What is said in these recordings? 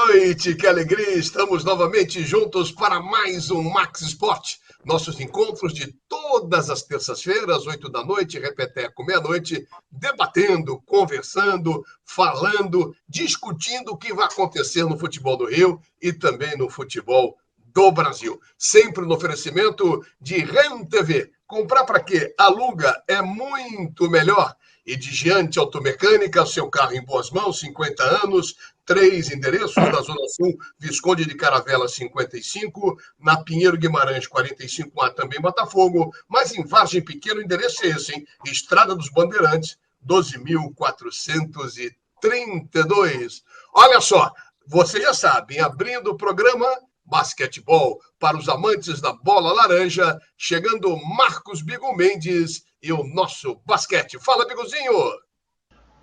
noite, que alegria! Estamos novamente juntos para mais um Max Sport. Nossos encontros de todas as terças-feiras, 8 da noite, repeteco, meia-noite, debatendo, conversando, falando, discutindo o que vai acontecer no futebol do Rio e também no futebol do Brasil. Sempre no oferecimento de REN TV. Comprar para quê? Aluga é muito melhor. E de Giante Automecânica, seu carro em boas mãos, 50 anos, 3 endereços, na Zona Sul, Visconde de Caravela 55, na Pinheiro Guimarães 45A, também Botafogo, mas em Vargem Pequena o endereço é esse, hein? Estrada dos Bandeirantes, 12.432. Olha só, você já sabe, abrindo o programa Basquetebol para os amantes da bola laranja, chegando Marcos Bigo Mendes e o nosso basquete. Fala, Bigozinho!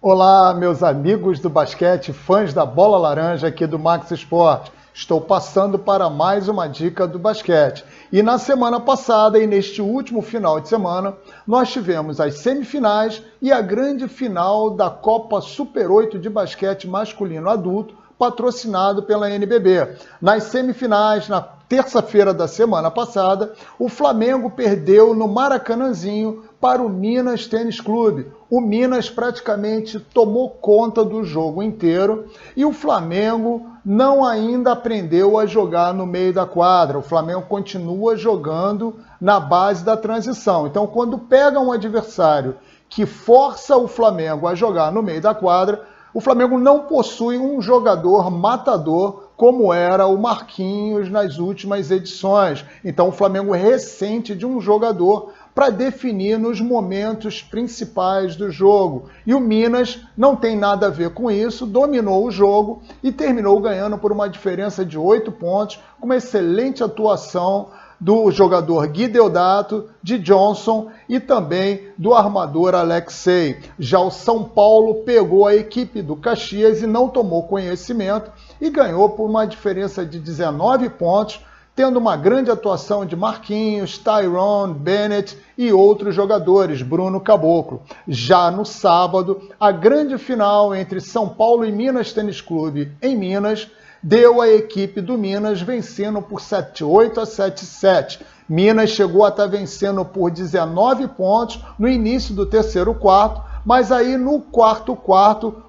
Olá, meus amigos do basquete, fãs da bola laranja aqui do Max Sport. Estou passando para mais uma dica do basquete. E na semana passada e neste último final de semana, nós tivemos as semifinais e a grande final da Copa Super 8 de basquete masculino adulto, patrocinado pela NBB. Nas semifinais, na terça-feira da semana passada, o Flamengo perdeu no Maracanãzinho para o Minas Tênis Clube. O Minas praticamente tomou conta do jogo inteiro e o Flamengo não ainda aprendeu a jogar no meio da quadra. O Flamengo continua jogando na base da transição. Então, quando pega um adversário que força o Flamengo a jogar no meio da quadra, o Flamengo não possui um jogador matador como era o Marquinhos nas últimas edições. Então o Flamengo ressente de um jogador para definir nos momentos principais do jogo. E o Minas não tem nada a ver com isso, dominou o jogo e terminou ganhando por uma diferença de 8 pontos, com uma excelente atuação do jogador Gui Deodato, de Johnson e também do armador Alexei. Já o São Paulo pegou a equipe do Caxias e não tomou conhecimento e ganhou por uma diferença de 19 pontos, tendo uma grande atuação de Marquinhos, Tyrone, Bennett e outros jogadores, Bruno Caboclo. Já no sábado, a grande final entre São Paulo e Minas Tênis Clube em Minas deu a equipe do Minas vencendo por 7-8 a 7-7. Minas chegou a estar vencendo por 19 pontos no início do terceiro quarto, mas aí no quarto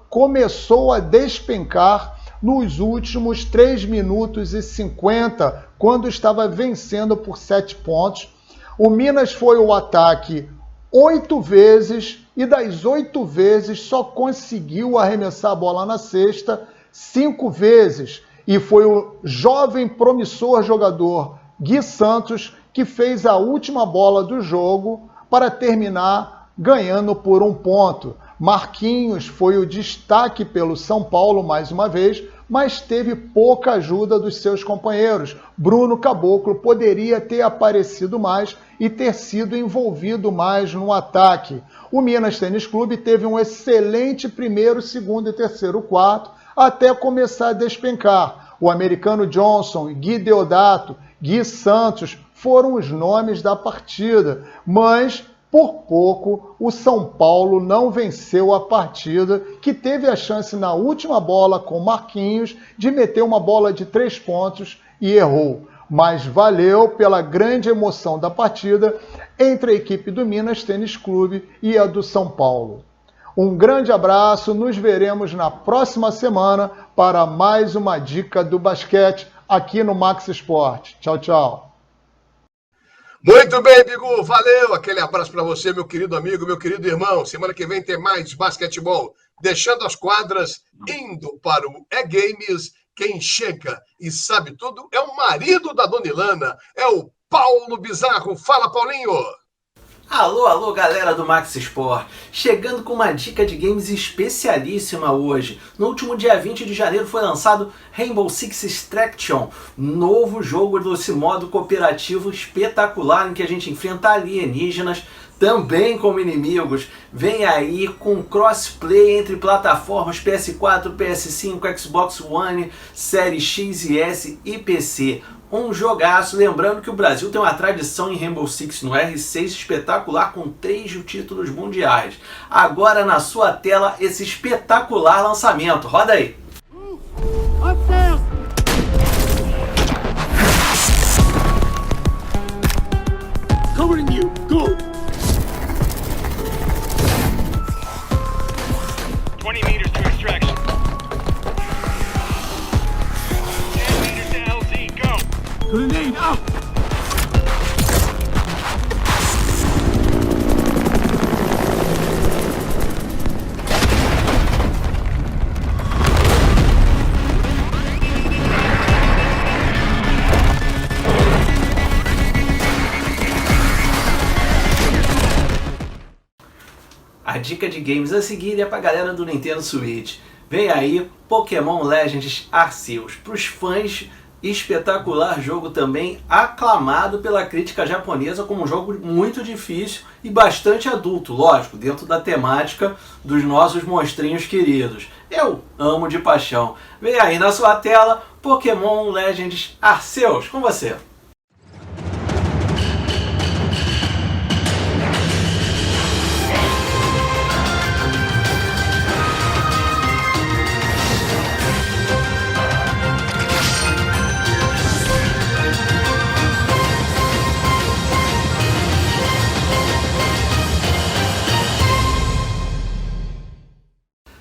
começou a despencar nos últimos 3 minutos e 50, quando estava vencendo por 7 pontos. O Minas foi ao ataque 8 vezes e das 8 vezes só conseguiu arremessar a bola na cesta 5 vezes. E foi o jovem promissor jogador Gui Santos que fez a última bola do jogo para terminar ganhando por 1 ponto. Marquinhos foi o destaque pelo São Paulo mais uma vez, mas teve pouca ajuda dos seus companheiros. Bruno Caboclo poderia ter aparecido mais e ter sido envolvido mais no ataque. O Minas Tênis Clube teve um excelente primeiro, segundo e terceiro quarto, até começar a despencar. O americano Johnson, Gui Deodato, Gui Santos foram os nomes da partida, mas por pouco o São Paulo não venceu a partida, que teve a chance na última bola com Marquinhos de meter uma bola de 3 pontos e errou. Mas valeu pela grande emoção da partida entre a equipe do Minas Tênis Clube e a do São Paulo. Um grande abraço, nos veremos na próxima semana para mais uma dica do basquete aqui no Max Sport. Tchau, tchau. Muito bem, Bigu, valeu. Aquele abraço para você, meu querido amigo, meu querido irmão. Semana que vem tem mais basquetebol. Deixando as quadras, indo para o E-Games, quem chega e sabe tudo é o marido da Dona Ilana, é o Paulo Bizarro. Fala, Paulinho. Alô, galera do Max Sport, chegando com uma dica de games especialíssima hoje. No último dia 20 de janeiro foi lançado Rainbow Six Extraction, novo jogo desse modo cooperativo espetacular em que a gente enfrenta alienígenas também como inimigos. Vem aí com crossplay entre plataformas PS4, PS5, Xbox One, Série X e S e PC. Um jogaço, lembrando que o Brasil tem uma tradição em Rainbow Six no R6 espetacular com 3 títulos mundiais. Agora na sua tela esse espetacular lançamento, roda aí! Grenade out! A dica de games a seguir é pra galera do Nintendo Switch. Vem aí Pokémon Legends Arceus. Pros fãs, espetacular jogo também, aclamado pela crítica japonesa como um jogo muito difícil e bastante adulto, lógico, dentro da temática dos nossos monstrinhos queridos. Eu amo de paixão. Vem aí na sua tela Pokémon Legends Arceus, com você.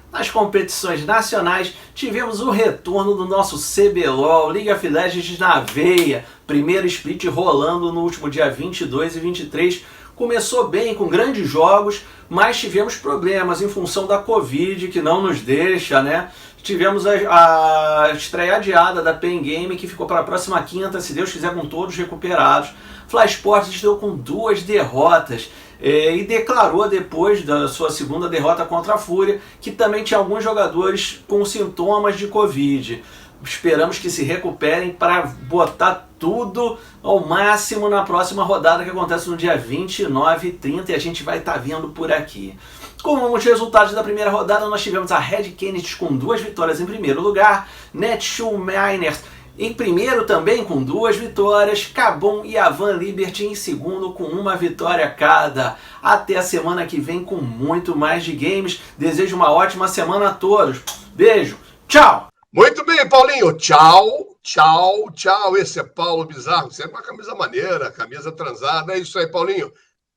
Nas competições nacionais, tivemos o retorno do nosso CBLOL, League of Legends na veia. Primeiro split rolando no último dia 22 e 23. Começou bem, com grandes jogos, mas tivemos problemas em função da Covid, que não nos deixa, né? Tivemos a estreia adiada da Pen Game, que ficou para a próxima quinta, se Deus quiser, com todos recuperados. Fly Sports estreou com 2 derrotas. E declarou depois da sua segunda derrota contra a Fúria que também tinha alguns jogadores com sintomas de Covid. Esperamos que se recuperem para botar tudo ao máximo na próxima rodada, que acontece no dia 29 e 30, e a gente vai estar vendo por aqui. Como os resultados da primeira rodada, nós tivemos a Red Kennedy com 2 vitórias em primeiro lugar, Netshoe Miners em primeiro também com 2 vitórias, Kabum e a Van Liberty em segundo com 1 vitória cada. Até a semana que vem com muito mais de games. Desejo uma ótima semana a todos. Beijo, tchau! Muito bem, Paulinho. Tchau, tchau, tchau. Esse é Paulo Bizarro, sempre com a camisa maneira, camisa transada. É isso aí, Paulinho.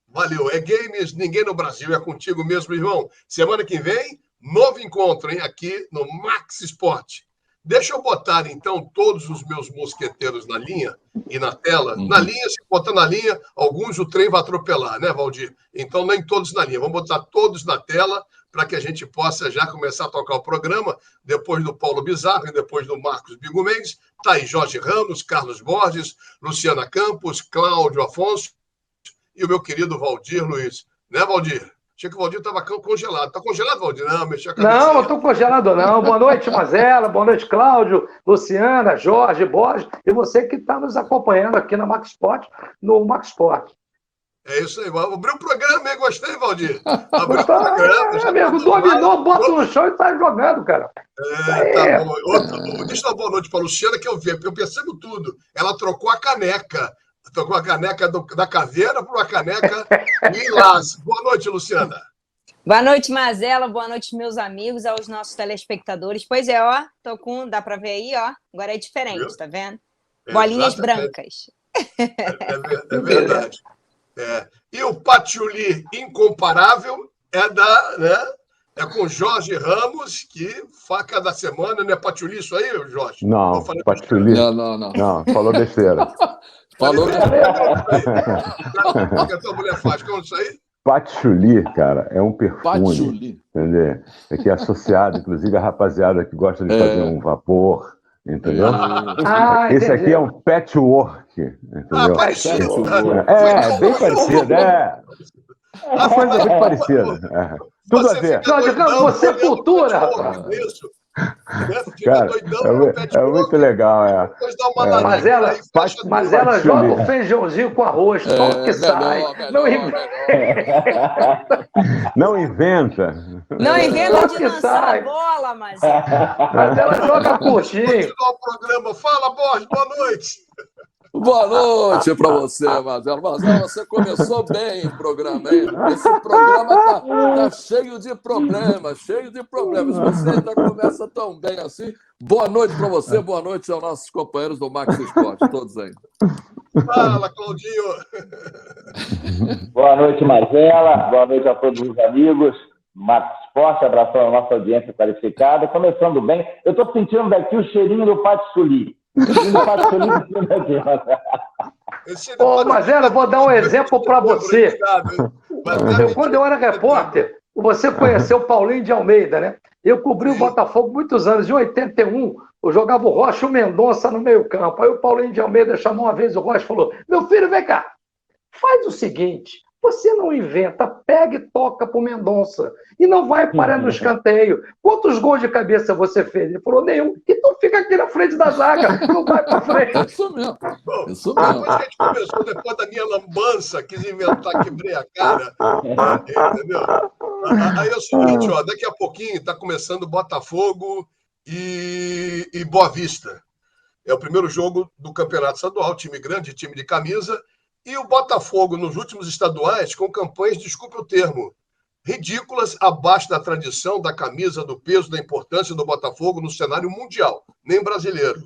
Valeu. É games, ninguém no Brasil. É contigo mesmo, irmão. Semana que vem, novo encontro, hein? Aqui no Max Sport. Deixa eu botar, então, todos os meus mosqueteiros na linha e na tela. Na linha, se botar na linha, alguns o trem vai atropelar, né, Valdir? Então, nem todos na linha. Vamos botar todos na tela para que a gente possa já começar a tocar o programa, depois do Paulo Bizarro e depois do Marcos Bigo Mendes. Tá aí Jorge Ramos, Carlos Borges, Luciana Campos, Cláudio Afonso e o meu querido Valdir Luiz. Né, Valdir? Achei que o Valdir estava congelado. Está congelado, Valdir? Não, mexeu a cabeça. Não, não estou congelado, não. Boa noite, Mazela. Boa noite, Cláudio, Luciana, Jorge, Borges. E você que está nos acompanhando aqui na Max Sport, no Max Sport. É isso aí. Abriu o programa, hein? Gostei, Valdir. Abriu o programa. Amigo, dominou, bota no chão e está jogando, cara. Tá bom. Deixa eu dar uma boa noite para a Luciana, que eu percebo tudo. Ela trocou a caneca. Trocou a caneca da caveira por uma caneca lilás. Boa noite, Luciana. Boa noite, Mazela. Boa noite, meus amigos, aos nossos telespectadores. Pois é, ó, tô com... Dá para ver aí, ó. Agora é diferente, tá vendo? Bolinhas brancas. É verdade. E o Patchouli incomparável é com Jorge Ramos, que faca da semana, não é Patchouli isso aí, Jorge? Não, Patchouli. Não, falou besteira. Falou besteira. O que a tua mulher faz? Como isso aí? Patchouli, cara, é um perfume, entendeu? É que é associado, inclusive, a rapaziada que gosta de fazer um vapor, entendeu? Esse aqui é um patchwork, entendeu? Parecido. Bem parecido, A coisa é bem parecida. Tudo a ver. Jorge, você é cultura, rapaz. Cara, é muito legal, Mas ela joga o feijãozinho com arroz, só que sai. Não inventa. Não inventa de lançar a bola, mas ela joga curtinho. O programa. Fala, Borges, boa noite. Boa noite para você, Mazela. Mazela, você começou bem o programa, hein? Esse programa tá cheio de problemas, Você ainda começa tão bem assim. Boa noite para você, boa noite aos nossos companheiros do Max Sport, todos aí. Fala, Claudinho. Boa noite, Mazela. Boa noite a todos os amigos. Max Sport, abração à nossa audiência qualificada. Começando bem, eu estou sentindo daqui o cheirinho do Patchouli. Ô, Mazela, eu vou dar um exemplo para você. Quando eu era repórter, você conheceu o Paulinho de Almeida, né? Eu cobri o Botafogo muitos anos. Em 81, eu jogava o Rocha e o Mendonça no meio campo. Aí o Paulinho de Almeida chamou uma vez o Rocha e falou: meu filho, vem cá, faz o seguinte, você não inventa, pega e toca pro Mendonça. E não vai parar no escanteio. Quantos gols de cabeça você fez? Ele falou: nenhum. Então fica aqui na frente da zaga, não vai pra frente. Isso mesmo. Isso mesmo. mesmo. Depois que a gente começou, depois da minha lambança, quis inventar, quebrei a cara. Entendeu? Aí é o seguinte, ó, daqui a pouquinho está começando Botafogo e Boa Vista. É o primeiro jogo do Campeonato Estadual, time grande, time de camisa. E o Botafogo, nos últimos estaduais, com campanhas, desculpe o termo, ridículas, abaixo da tradição, da camisa, do peso, da importância do Botafogo no cenário mundial, nem brasileiro.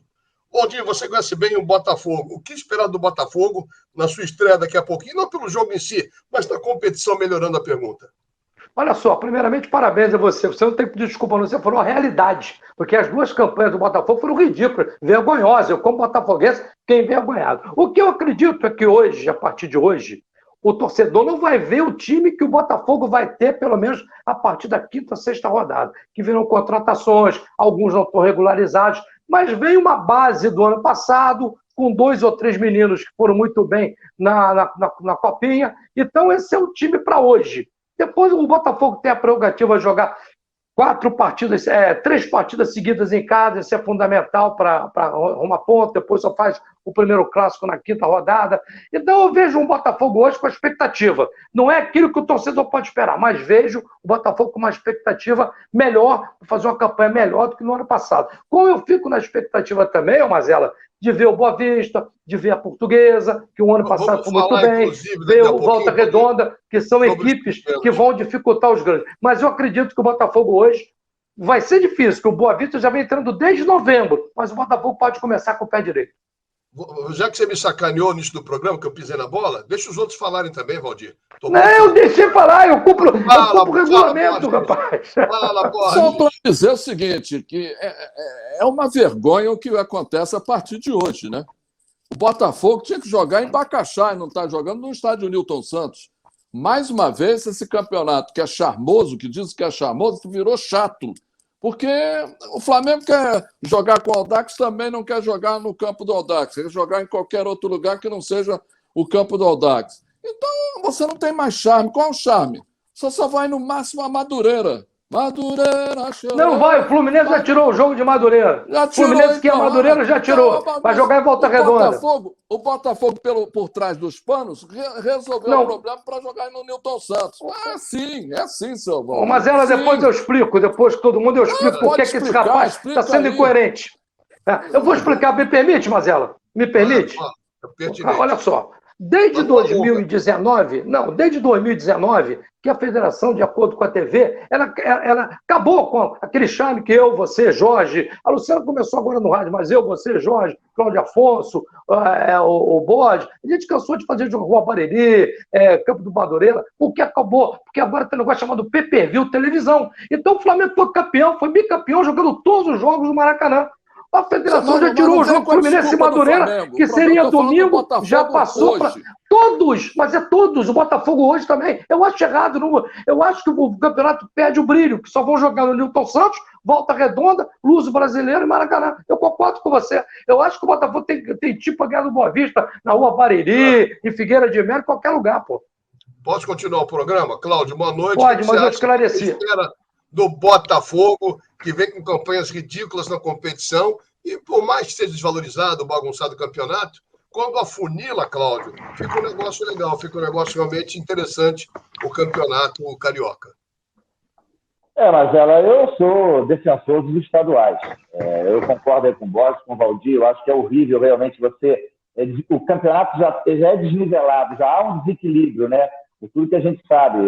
Ondinho, você conhece bem o Botafogo. O que esperar do Botafogo na sua estreia daqui a pouquinho? Não pelo jogo em si, mas na competição, melhorando a pergunta. Olha só, primeiramente, parabéns a você. Você não tem que pedir desculpa, não. Você falou a realidade. Porque as duas campanhas do Botafogo foram ridículas, vergonhosas. Eu, como botafoguense, fiquei envergonhado. O que eu acredito é que hoje, a partir de hoje, o torcedor não vai ver o time que o Botafogo vai ter, pelo menos, a partir da quinta, sexta rodada. Que viram contratações, alguns não estão regularizados, mas vem uma base do ano passado, com 2 ou 3 meninos que foram muito bem na Copinha. Então, esse é o time para hoje. Depois o Botafogo tem a prerrogativa de jogar 3 partidas seguidas em casa, isso é fundamental para arrumar ponto, depois só faz o primeiro clássico na quinta rodada. Então eu vejo um Botafogo hoje com a expectativa. Não é aquilo que o torcedor pode esperar, mas vejo o Botafogo com uma expectativa melhor, fazer uma campanha melhor do que no ano passado. Como eu fico na expectativa também, Mazela, de ver o Boa Vista, de ver a Portuguesa, que o ano passado foi muito bem, ver o Volta Redonda, que são equipes que vão dificultar os grandes. Mas eu acredito que o Botafogo hoje vai ser difícil, que o Boa Vista já vem entrando desde novembro, mas o Botafogo pode começar com o pé direito. Já que você me sacaneou no início do programa, que eu pisei na bola, deixa os outros falarem também, Valdir. Não, eu deixei falar, eu cumpro o regulamento, rapaz. Só para dizer o seguinte, que é uma vergonha o que acontece a partir de hoje, né? O Botafogo tinha que jogar em Bacaxá e não está jogando no estádio Newton Santos. Mais uma vez, esse campeonato que é charmoso, que diz que é charmoso, virou chato. Porque o Flamengo quer jogar com o Audax, também não quer jogar no campo do Audax, quer jogar em qualquer outro lugar que não seja o campo do Audax. Então, você não tem mais charme. Qual é o charme? Você só vai no máximo a Madureira. Madureira, chorou. Não vai, o Fluminense já tirou o jogo de Madureira. Já tirou, Fluminense que é Madureira já tirou. Vai jogar em Volta Redonda. O Botafogo por trás dos panos, resolveu o problema para jogar no Newton Santos. É assim, seu Valdir. Mas ela depois eu explico, depois que todo mundo eu explico por que esse rapaz está sendo incoerente. Eu vou explicar, me permite, Mazela? Me permite? Olha só. Desde 2019, que a federação, de acordo com a TV, ela acabou com aquele charme que eu, você, Jorge, a Luciana começou agora no rádio, mas eu, você, Jorge, Cláudio Afonso, o Bode, a gente cansou de fazer jogo Rua Bariri, Campo do Madureira, porque acabou, porque agora tem um negócio chamado pay-per-view televisão. Então o Flamengo foi campeão, foi bicampeão, jogando todos os jogos do Maracanã. A federação já tirou o jogo Fluminense e Madureira, que seria domingo, já passou para todos, mas é todos. O Botafogo hoje também. Eu acho errado. Eu acho que o campeonato perde o brilho, que só vão jogar no Newton Santos, Volta Redonda, Luso Brasileiro e Maracanã. Eu concordo com você. Eu acho que o Botafogo tem tipo a guerra do Boa Vista, na Rua Bariri, em Figueira de Melo, em qualquer lugar, pô. Posso continuar o programa? Cláudio, boa noite. Pode, mas eu esclareci. Do Botafogo, que vem com campanhas ridículas na competição, e por mais que seja desvalorizado, bagunçado o campeonato, quando afunila, Cláudio, fica um negócio legal, fica um negócio realmente interessante, o campeonato carioca. Marcela, eu sou defensor dos estaduais. Eu concordo aí com o Borges, com o Valdir, eu acho que é horrível realmente você... O campeonato já é desnivelado, já há um desequilíbrio, né? Por tudo que a gente sabe.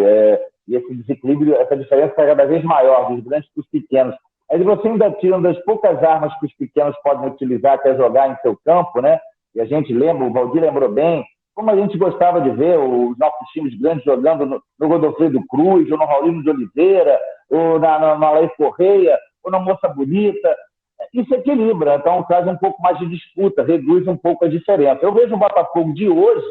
E esse desequilíbrio, essa diferença é cada vez maior, dos grandes para os pequenos. Aí você ainda tira uma das poucas armas que os pequenos podem utilizar até jogar em seu campo, né? E a gente lembra, o Valdir lembrou bem, como a gente gostava de ver os nossos times grandes jogando no Godofredo Cruz, ou no Raulino de Oliveira, ou na Laís Correia, ou na Moça Bonita. que se equilibra, então traz um pouco mais de disputa, reduz um pouco a diferença. Eu vejo o Botafogo de hoje,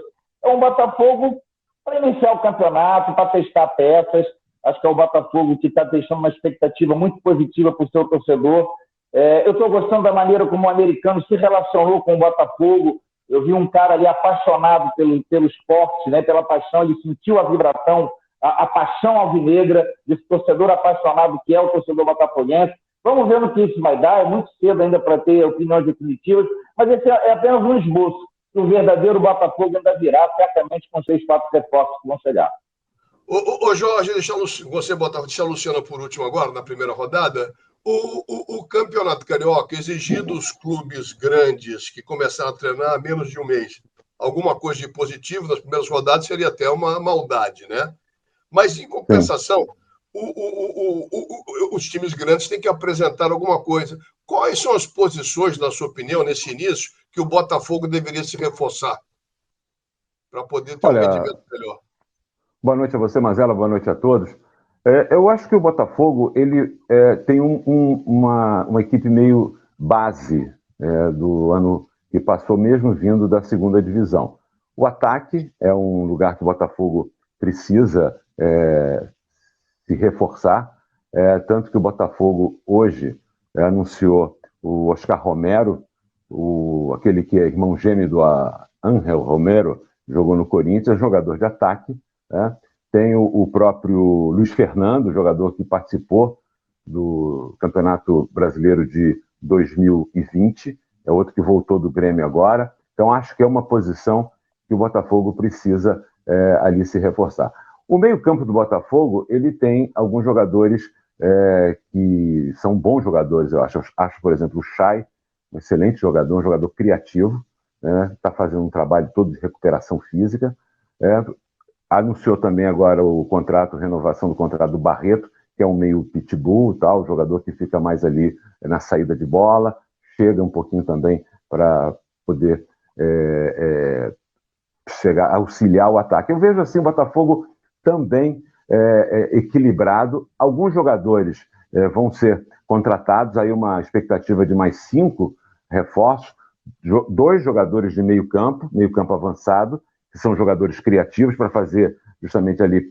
é um Botafogo para iniciar o campeonato, para testar peças. Acho que é o Botafogo que está deixando uma expectativa muito positiva para o seu torcedor. Eu estou gostando da maneira como o americano se relacionou com o Botafogo. Eu vi um cara ali apaixonado pelo esporte, né, pela paixão, ele sentiu a vibração, a paixão alvinegra desse torcedor apaixonado que é o torcedor botafoguense. Vamos ver no que isso vai dar, é muito cedo ainda para ter opiniões definitivas, mas esse é apenas um esboço. O verdadeiro Botafogo ainda virá, certamente com 6, 4 reforços que vão chegar. Ô Jorge, deixa a Luciana por último agora, na primeira rodada. O Campeonato Carioca exigiu dos clubes grandes que começaram a treinar há menos de um mês alguma coisa de positivo nas primeiras rodadas seria até uma maldade, né? Mas, em compensação, os times grandes têm que apresentar alguma coisa. Quais são as posições, na sua opinião, nesse início, que o Botafogo deveria se reforçar para poder ter um rendimento melhor? Boa noite a você, Mazela. Boa noite a todos. Eu acho que o Botafogo ele tem uma equipe meio base do ano que passou, mesmo vindo da segunda divisão. O ataque é um lugar que o Botafogo precisa se reforçar, tanto que o Botafogo hoje anunciou o Oscar Romero, aquele que é irmão gêmeo do Ángel Romero, jogou no Corinthians, jogador de ataque, né? Tem o próprio Luiz Fernando, jogador que participou do Campeonato Brasileiro de 2020, é outro que voltou do Grêmio agora. Então, acho que é uma posição que o Botafogo precisa ali se reforçar. O meio-campo do Botafogo, ele tem alguns jogadores que são bons jogadores, eu acho. Acho, por exemplo, o Chay, um excelente jogador, um jogador criativo, está fazendo um trabalho todo de recuperação física. Anunciou também agora a renovação do contrato do Barreto, que é um meio pitbull, tal, jogador que fica mais ali na saída de bola, chega um pouquinho também para poder auxiliar o ataque. Eu vejo assim o Botafogo também equilibrado. Alguns jogadores vão ser contratados, aí uma expectativa de mais 5 reforços, 2 jogadores de meio campo avançado, que são jogadores criativos para fazer justamente ali,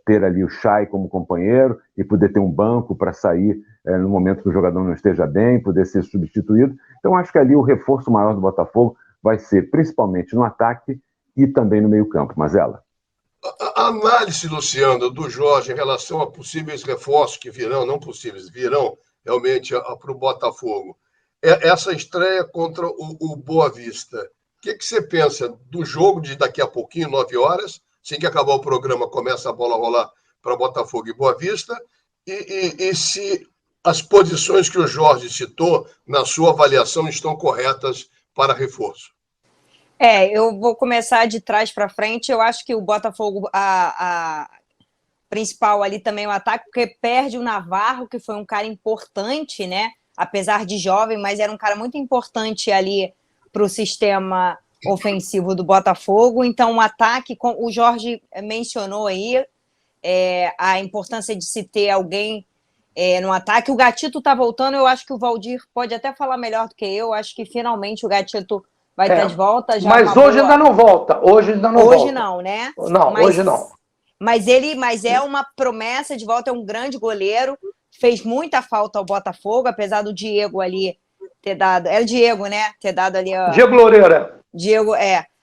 ter ali o Chay como companheiro e poder ter um banco para sair no momento que o jogador não esteja bem, poder ser substituído. Então, acho que ali o reforço maior do Botafogo vai ser principalmente no ataque e também no meio-campo. Mazela. A análise, Luciano, do Jorge em relação a possíveis reforços que virão realmente para o Botafogo. Essa estreia contra o Boa Vista. O que você pensa do jogo de daqui a pouquinho, 9 horas, assim que acabar o programa, começa a bola rolar para Botafogo e Boa Vista, e se as posições que o Jorge citou, na sua avaliação, estão corretas para reforço? Eu vou começar de trás para frente. Eu acho que o Botafogo, a principal ali também é o ataque, porque perde o Navarro, que foi um cara importante, né? Apesar de jovem, mas era um cara muito importante ali para o sistema ofensivo do Botafogo. Então, o ataque, o Jorge mencionou aí a importância de se ter alguém no ataque. O Gatito está voltando, eu acho que o Valdir pode até falar melhor do que eu. Acho que finalmente o Gatito vai estar de volta. Já mas hoje ainda não volta. Hoje não, né? Não, hoje não. Mas é uma promessa de volta, é um grande goleiro. Fez muita falta ao Botafogo, apesar do Diego ali ter dado... Era Diego, né? Ter dado ali... Diego Loureira. Diego,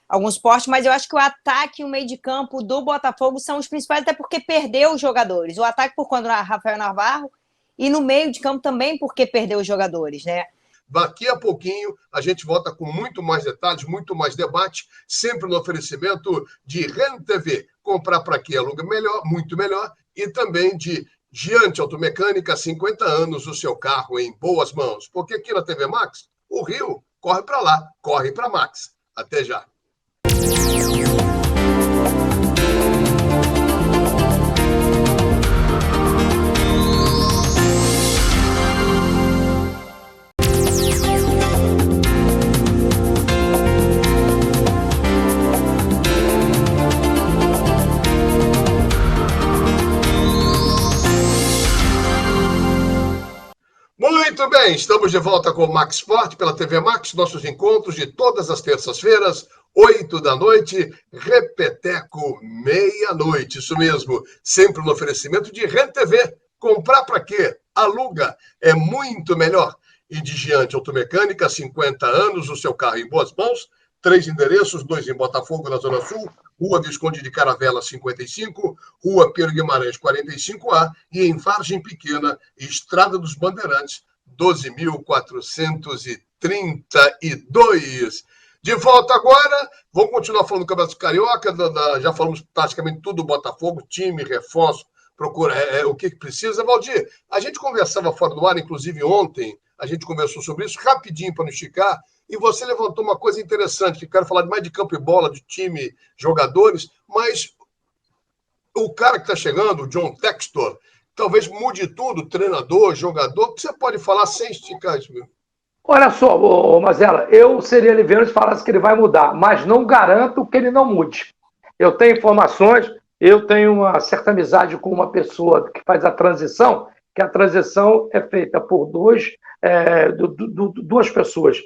alguns postes, mas eu acho que o ataque e o meio de campo do Botafogo são os principais, até porque perdeu os jogadores. O ataque por conta do Rafael Navarro e no meio de campo também porque perdeu os jogadores, né? Daqui a pouquinho a gente volta com muito mais detalhes, muito mais debate, sempre no oferecimento de REN TV. Comprar para quê? Aluga melhor, muito melhor, e também de Giante Automecânica, 50 anos, o seu carro em boas mãos. Porque aqui na TV Max, o Rio corre para lá, corre para Max. Até já. Muito bem, bem, estamos de volta com o Max Sport pela TV Max, nossos encontros de todas as terças-feiras, 8 da noite, repeteco, meia-noite, isso mesmo, sempre no oferecimento de RenTV. Comprar para quê? Aluga, é muito melhor. E de Giante Automecânica, 50 anos, o seu carro em boas mãos, 3 endereços, 2 em Botafogo, na Zona Sul, Rua Visconde de Caravela, 55, Rua Pedro Guimarães, 45A, e em Vargem Pequena, Estrada dos Bandeirantes, 12.432. De volta agora, vamos continuar falando do Campeonato Carioca, já falamos praticamente tudo do Botafogo, time, reforço, procura o que precisa. Valdir, a gente conversava fora do ar, inclusive ontem, a gente conversou sobre isso, rapidinho para não esticar, e você levantou uma coisa interessante, que quero falar mais de campo e bola, de time, jogadores, mas o cara que está chegando, o John Textor, talvez mude tudo, treinador, jogador, o que você pode falar sem esticar isso mesmo? Olha só, Mazela, eu seria ligeiro se falasse que ele vai mudar, mas não garanto que ele não mude. Eu tenho informações, eu tenho uma certa amizade com uma pessoa que faz a transição, que a transição é feita por duas pessoas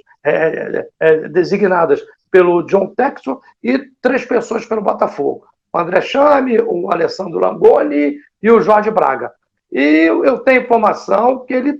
designadas pelo John Textor e 3 pessoas pelo Botafogo. O André Chame, o Alessandro Langoni e o Jorge Braga. E eu tenho informação que ele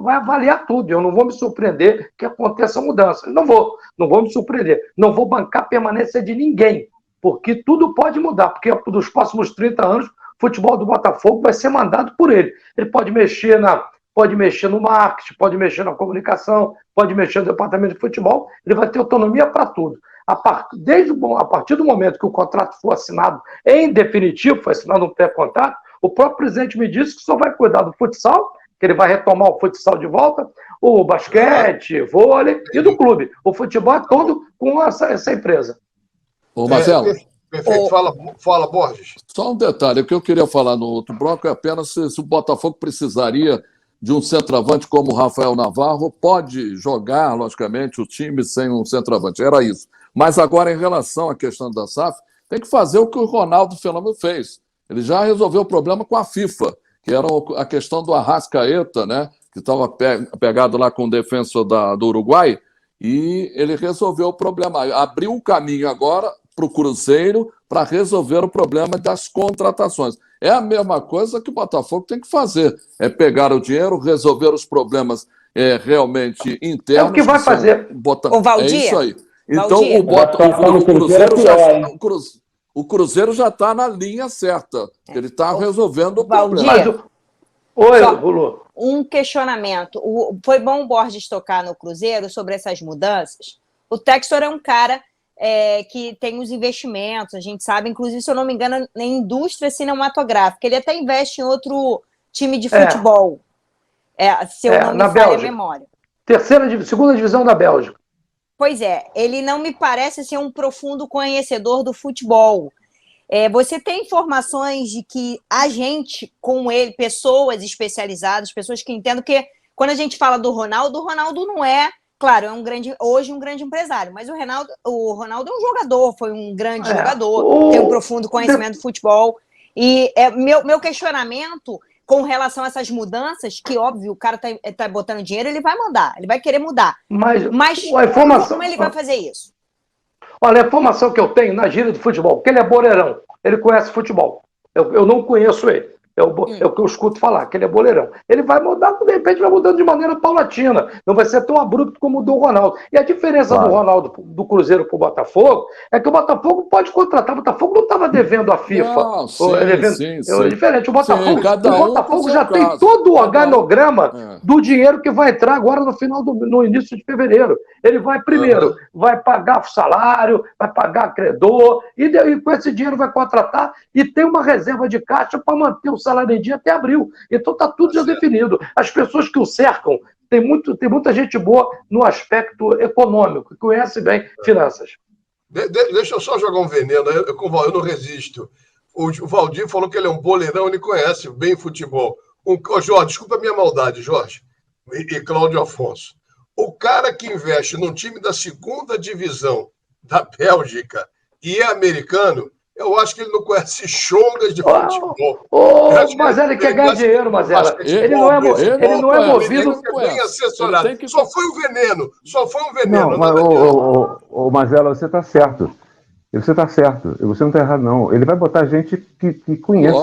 vai avaliar tudo. Eu não vou me surpreender que aconteça mudança. Não vou me surpreender. Não vou bancar a permanência de ninguém, porque tudo pode mudar, porque dos próximos 30 anos, o futebol do Botafogo vai ser mandado por ele. Ele pode mexer no marketing, pode mexer na comunicação, pode mexer no departamento de futebol, ele vai ter autonomia para tudo. A partir do momento que o contrato for assinado em definitivo, foi assinado um pré-contrato, o próprio presidente me disse que só vai cuidar do futsal, que ele vai retomar o futsal de volta, o basquete, vôlei e do clube. O futebol é todo com essa empresa. Ô, Marcelo. Perfeito. Fala, Borges. Só um detalhe, o que eu queria falar no outro bloco é apenas se o Botafogo precisaria de um centroavante como o Rafael Navarro, pode jogar, logicamente, o time sem um centroavante. Era isso. Mas agora, em relação à questão da SAF, tem que fazer o que o Ronaldo Fenômeno fez. Ele já resolveu o problema com a FIFA, que era a questão do Arrascaeta, né, que estava pegado lá com o defensor do Uruguai, e ele resolveu o problema. Abriu o caminho agora para o Cruzeiro para resolver o problema das contratações. É a mesma coisa que o Botafogo tem que fazer. É pegar o dinheiro, resolver os problemas realmente internos. É o que vai fazer. O Valdir, é isso aí. Então, o Cruzeiro já está na linha certa. Ele está resolvendo o problema. Oi, Lulu. Um questionamento. Foi bom o Borges tocar no Cruzeiro sobre essas mudanças. O Textor é um cara que tem os investimentos, a gente sabe, inclusive, se eu não me engano, na indústria cinematográfica. Ele até investe em outro time de futebol, se eu não me falha a memória. Segunda divisão da Bélgica. Pois é, ele não me parece ser um profundo conhecedor do futebol. Você tem informações de que a gente, com ele, pessoas especializadas, pessoas que entendem que quando a gente fala do Ronaldo não é, claro, hoje um grande empresário, mas o Ronaldo é um jogador, foi um grande jogador, tem um profundo conhecimento do futebol. E meu questionamento com relação a essas mudanças, que, óbvio, o cara tá botando dinheiro, ele vai mandar, ele vai querer mudar. Mas como ele vai fazer isso? Olha, a informação que eu tenho na gíria de futebol, que ele é boleirão, ele conhece futebol. Eu não conheço ele. É o que eu escuto falar, que ele é boleirão. Ele vai mudar, de repente vai mudando de maneira paulatina. Não vai ser tão abrupto como o do Ronaldo. E a diferença do Ronaldo do Cruzeiro para o Botafogo é que o Botafogo pode contratar. O Botafogo não estava devendo a FIFA. Não, sim. É diferente. O Botafogo já tem todo o organograma do dinheiro que vai entrar agora no início de fevereiro. Ele vai primeiro, vai pagar salário, vai pagar credor, e com esse dinheiro vai contratar e tem uma reserva de caixa para manter o salário em dia até abril. Então está tudo já definido. As pessoas que o cercam, tem muita gente boa no aspecto econômico, que conhece bem finanças. Deixa eu só jogar um veneno, eu não resisto. O Valdir falou que ele é um boleirão, ele conhece bem futebol. Jorge, desculpa a minha maldade, Jorge, e Cláudio Afonso. O cara que investe num time da segunda divisão da Bélgica e é americano, Eu acho que ele não conhece chongas de futebol. Mas ele quer ganhar dinheiro, Mazela. Ele não é movido. Ele é bem assessorado. Só foi um veneno. Não, mas, Mazela, você está certo. Você está certo. Você não está errado, não. Ele vai botar gente que conhece.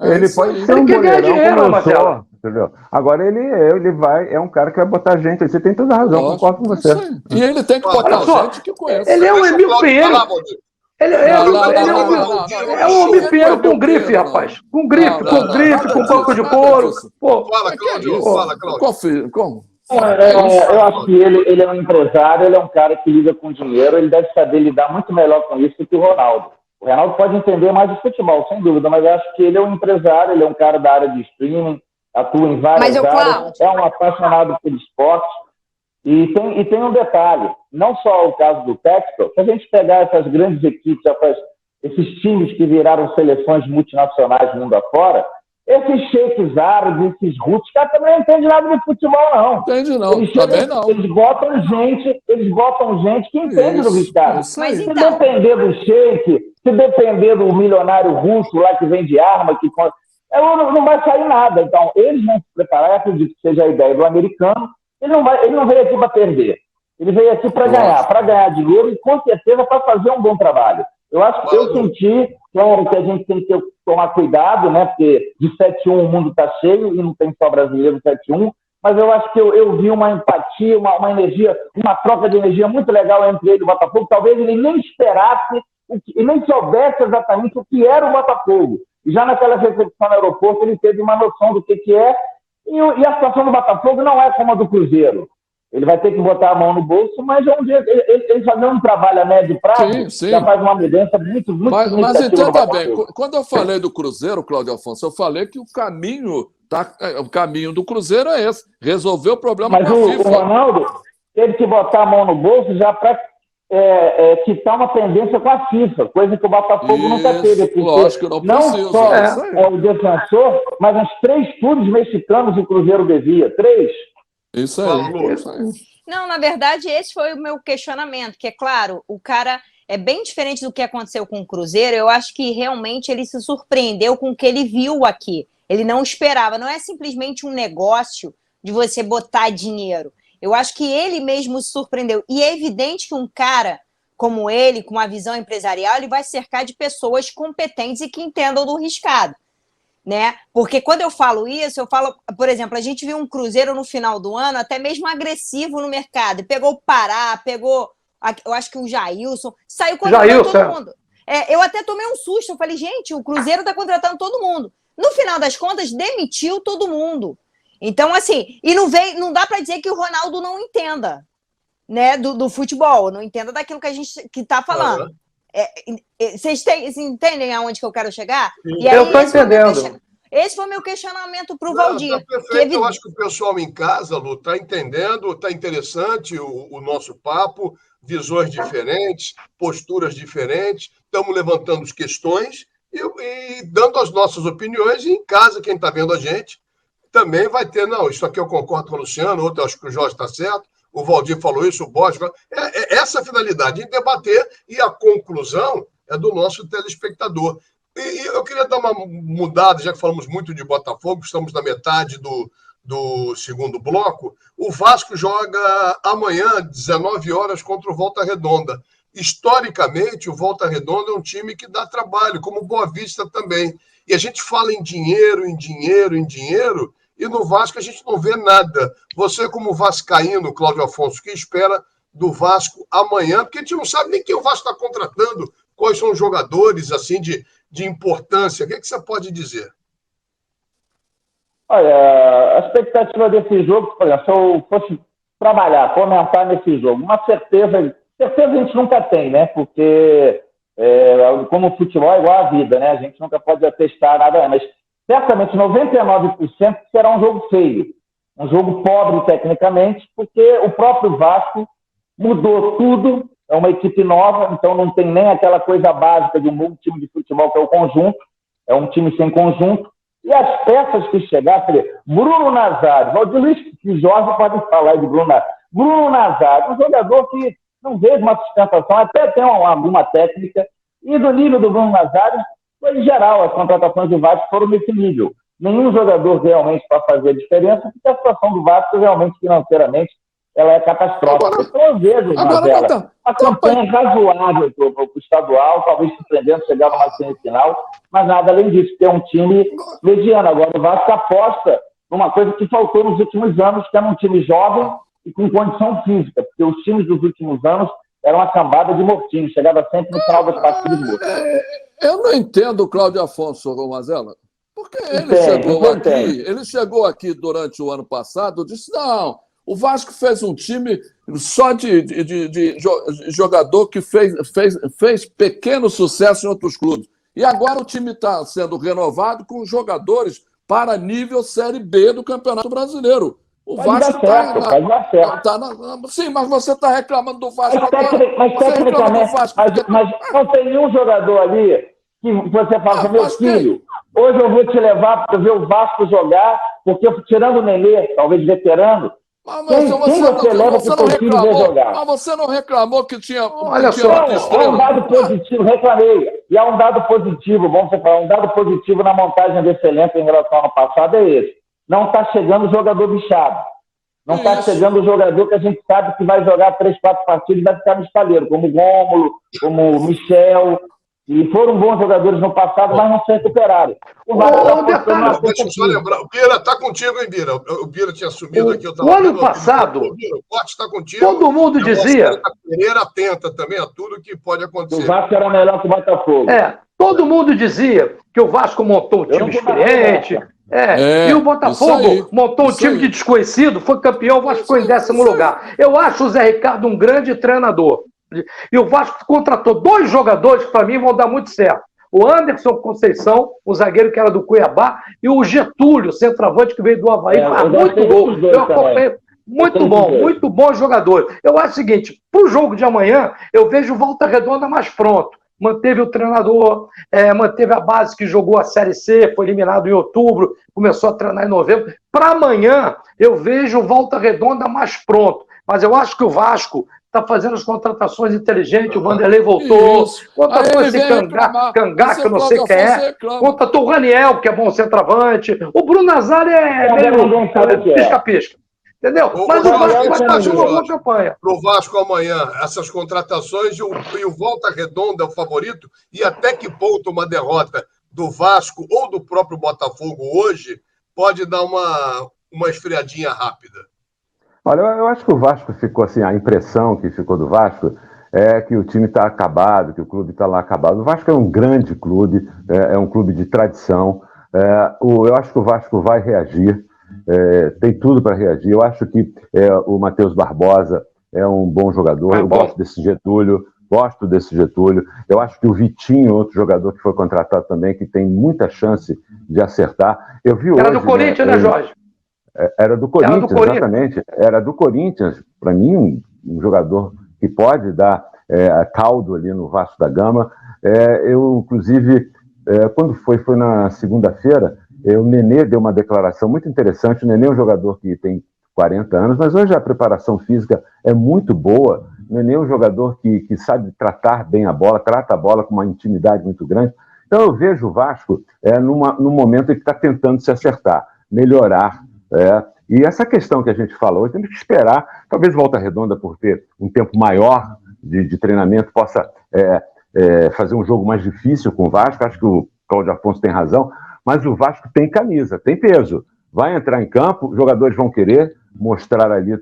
Ele pode ser um goleirão como eu sou, entendeu? Agora ele vai, é um cara que vai botar gente. Você tem toda a razão, concordo com você. E ele tem que botar gente que conhece. Ele é um Emil Pinheiro. Ele é um Emil Pinheiro com grife, rapaz. Com grife, com banco de couro. Fala, Cláudio. Como? Eu acho que ele é um empresário, ele é um cara que lida com dinheiro, ele deve saber lidar muito melhor com isso do que o Ronaldo. O Ronaldo pode entender mais de futebol, sem dúvida, mas eu acho que ele é um empresário, ele é um cara da área de streaming, atua em várias áreas, é um apaixonado por esporte. E tem um detalhe, não só o caso do Textor, se a gente pegar essas grandes equipes, esses times que viraram seleções multinacionais mundo afora, esses sheiks árabes, esses russos, cara, também não entendem nada de futebol, não. Entende não, também não. Eles botam gente que entende do Ricardo. Mas se depender do sheik, se depender do milionário russo lá que vende arma, não vai sair nada. Então, eles vão se preparar, eu acredito que seja a ideia do americano. Ele não veio aqui para perder. Ele veio aqui para ganhar dinheiro e, com certeza, para fazer um bom trabalho. Eu senti, claro, que a gente tem que tomar cuidado, né? Porque de 7-1 o mundo está cheio e não tem só brasileiro 7-1, mas eu acho que eu vi uma empatia, uma energia, uma troca de energia muito legal entre ele e o Botafogo. Talvez ele nem esperasse e nem soubesse exatamente o que era o Botafogo. E já naquela recepção no aeroporto ele teve uma noção do que é. E a situação do Botafogo não é como a do Cruzeiro. Ele vai ter que botar a mão no bolso, mas ele fazendo um trabalho a médio prazo, já faz uma mudança muito Mas entenda bem, quando eu falei do Cruzeiro, Cláudio Afonso, eu falei que o caminho do Cruzeiro é esse, resolver o problema com a FIFA. O Ronaldo teve que botar a mão no bolso já para quitar uma pendência com a FIFA, coisa que o Botafogo nunca teve. Lógico, não só é o defensor, mas uns 3 clubes mexicanos o Cruzeiro devia. 3. Isso aí. Não, na verdade, esse foi o meu questionamento, que é claro, o cara é bem diferente do que aconteceu com o Cruzeiro. Eu acho que realmente ele se surpreendeu com o que ele viu aqui. Ele não esperava, não é simplesmente um negócio de você botar dinheiro. Eu acho que ele mesmo se surpreendeu. E é evidente que um cara como ele, com uma visão empresarial, ele vai cercar de pessoas competentes e que entendam do riscado. Né? Porque quando eu falo isso, eu falo, por exemplo, a gente viu um Cruzeiro no final do ano até mesmo agressivo no mercado, pegou o Pará, eu acho que o Jailson, saiu contratando todo mundo. Eu até tomei um susto, eu falei, gente, o Cruzeiro está contratando todo mundo. No final das contas, demitiu todo mundo. Então, assim, e não dá para dizer que o Ronaldo não entenda, né, do futebol, não entenda daquilo que a gente está falando. Vocês entendem aonde que eu quero chegar? E aí, eu estou entendendo. Esse foi o meu questionamento para o Valdir. Tá perfeito. Eu acho que o pessoal em casa, Lu, está entendendo, está interessante o nosso papo, visões diferentes, posturas diferentes, estamos levantando as questões e dando as nossas opiniões, e em casa, quem está vendo a gente também vai ter, não, isso aqui eu concordo com o Luciano, outro eu acho que o Jorge está certo, o Valdir falou isso, o Borges. Essa a finalidade, de debater, e a conclusão é do nosso telespectador. E eu queria dar uma mudada, já que falamos muito de Botafogo, estamos na metade do segundo bloco. O Vasco joga amanhã, 19 horas, contra o Volta Redonda. Historicamente, o Volta Redonda é um time que dá trabalho, como o Boa Vista também. E a gente fala em dinheiro, e no Vasco a gente não vê nada. Você, como vascaíno, Cláudio Afonso, o que espera do Vasco amanhã? Porque a gente não sabe nem quem o Vasco está contratando, quais são os jogadores assim de importância. O que você pode dizer? Olha, a expectativa desse jogo, por exemplo, se eu fosse trabalhar, comentar nesse jogo, uma certeza a gente nunca tem, né? Porque como o futebol é igual à vida, né? A gente nunca pode atestar nada, mas certamente 99% será um jogo feio, um jogo pobre tecnicamente, porque o próprio Vasco mudou tudo, é uma equipe nova, então não tem nem aquela coisa básica de um bom time de futebol que é o conjunto, é um time sem conjunto, e as peças que chegaram, Bruno Nazário, Valdir Luiz e Jorge podem falar de Bruno Nazário. Bruno Nazário, um jogador que não vejo uma sustentação, até tem alguma técnica, E do nível do Bruno Nazário, foi em geral, as contratações do Vasco foram nesse nível. Nenhum jogador realmente para fazer a diferença, porque a situação do Vasco realmente, financeiramente, ela é catastrófica. Então eu vejo, Marcela, a campanha razoável para o estadual, talvez surpreendendo chegar numa semifinal, mas nada além disso, que é um time mediano. Agora o Vasco aposta numa coisa que faltou nos últimos anos, que era um time jovem e com condição física, porque os times dos últimos anos eram uma cambada de mortinhos, chegava sempre no final das partidas morto. Eu não entendo o Cláudio Afonso, Mazella, porque ele chegou aqui durante o ano passado e disse, não, o Vasco fez um time só de jogador que fez pequeno sucesso em outros clubes. E agora o time está sendo renovado com jogadores para nível Série B do Campeonato Brasileiro. O Vasco está... Sim, mas você está reclamando do Vasco agora. Mas não tem nenhum jogador ali que você fala, meu filho, hoje eu vou te levar para ver o Vasco jogar, porque tirando o Nenê, talvez veterano, quem você leva para o seu filho ver jogar? Mas você não reclamou que tinha... Olha só, é um dado positivo, reclamei. E é um dado positivo, vamos falar, um dado positivo na montagem desse elenco em relação ao ano passado é esse. Não está chegando o jogador bichado. Não está chegando o jogador que a gente sabe que vai jogar 3, 4 partidas e vai ficar no espalheiro, como o Rômulo, como o Michel. E foram bons jogadores no passado, mas não se recuperaram. Deixa eu só lembrar. O Bira está contigo, hein, Bira? O Bira tinha assumido aqui. O ano passado, o Corte está contigo. Todo mundo dizia... Pereira atenta também a tudo que pode acontecer. O Vasco era melhor que o Botafogo. Todo mundo dizia que o Vasco montou um time experiente. E o Botafogo montou um time de desconhecido, foi campeão, o Vasco ficou em 10º lugar. Eu acho o Zé Ricardo um grande treinador. E o Vasco contratou 2 jogadores que, para mim, vão dar muito certo. O Anderson Conceição, o zagueiro que era do Cuiabá, e o Getúlio, centroavante que veio do Avaí. Muito bom. Eu acompanhei. Muito bom jogador. Eu acho o seguinte, para o jogo de amanhã, eu vejo o Volta Redonda mais pronto. Manteve o treinador, manteve a base que jogou a Série C, foi eliminado em outubro, começou a treinar em novembro. Para amanhã, eu vejo o Volta Redonda mais pronto. Mas eu acho que o Vasco está fazendo as contratações inteligentes, o Vanderlei voltou, contratou esse Cangá, que eu não sei quem é, contratou o Raniel, que é bom centroavante, o Bruno Nazário é meio pisca-pisca. Entendeu? Mas o Vasco vai fazer uma boa campanha. Para o Vasco amanhã, essas contratações e o Volta Redonda é o favorito, e até que ponto uma derrota do Vasco ou do próprio Botafogo hoje pode dar uma esfriadinha rápida? Olha, eu acho que o Vasco ficou assim, a impressão que ficou do Vasco é que o time está acabado, que o clube está lá acabado. O Vasco é um grande clube, é um clube de tradição. Eu acho que o Vasco vai reagir, tem tudo para reagir. Eu acho que o Matheus Barbosa é um bom jogador, eu gosto desse Getúlio. Eu acho que o Vitinho, outro jogador que foi contratado também, que tem muita chance de acertar. Eu vi Era do Corinthians, né, Jorge? Era do Corinthians, exatamente. Era do Corinthians. Para mim, um jogador que pode dar caldo ali no Vasco da Gama. Eu, inclusive, quando foi na segunda-feira, o Nenê deu uma declaração muito interessante. O Nenê é um jogador que tem 40 anos, mas hoje a preparação física é muito boa. O Nenê é um jogador que sabe tratar bem a bola, trata a bola com uma intimidade muito grande. Então eu vejo o Vasco num momento em que está tentando se acertar, melhorar. E essa questão que a gente falou, temos que esperar, talvez Volta Redonda, por ter um tempo maior de treinamento, possa fazer um jogo mais difícil com o Vasco. Acho que o Cláudio Afonso tem razão, mas o Vasco tem camisa, tem peso. Vai entrar em campo, os jogadores vão querer mostrar ali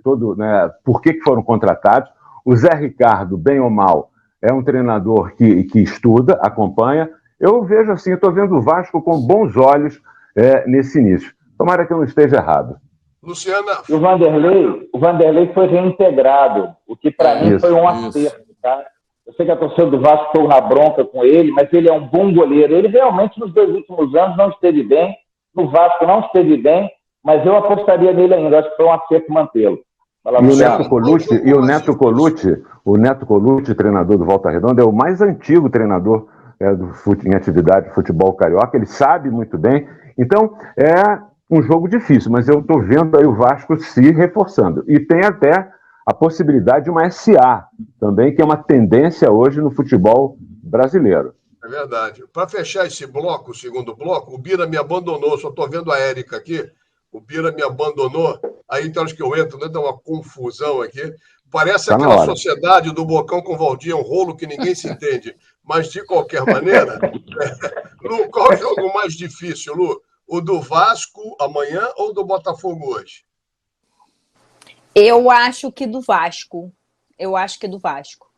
por que foram contratados. O Zé Ricardo, bem ou mal, é um treinador que estuda, acompanha. Eu vejo assim, estou vendo o Vasco com bons olhos nesse início. Tomara que eu não esteja errado. Luciana... O Vanderlei foi reintegrado, o que para mim foi um acerto. Tá? Eu sei que a torcida do Vasco ficou na bronca com ele, mas ele é um bom goleiro. Ele realmente, nos 2 últimos anos, não esteve bem. No Vasco não esteve bem, mas eu apostaria nele ainda. Acho que foi um acerto mantê-lo. E o Neto Colucci, treinador do Volta Redonda, é o mais antigo treinador em atividade de futebol carioca. Ele sabe muito bem. Então, um jogo difícil, mas eu estou vendo aí o Vasco se reforçando. E tem até a possibilidade de uma SA também, que é uma tendência hoje no futebol brasileiro. verdade. Para fechar esse bloco, o segundo bloco, o Bira me abandonou, só estou vendo a Érica aqui, o Bira me abandonou, aí então acho que eu entro, né, dá uma confusão aqui. Parece aquela sociedade do Bocão com o Valdir, é um rolo que ninguém se entende. Mas, de qualquer maneira, Lu, qual é o jogo mais difícil, Lu? O do Vasco amanhã ou do Botafogo hoje? Eu acho que do Vasco. Eu acho que do Vasco.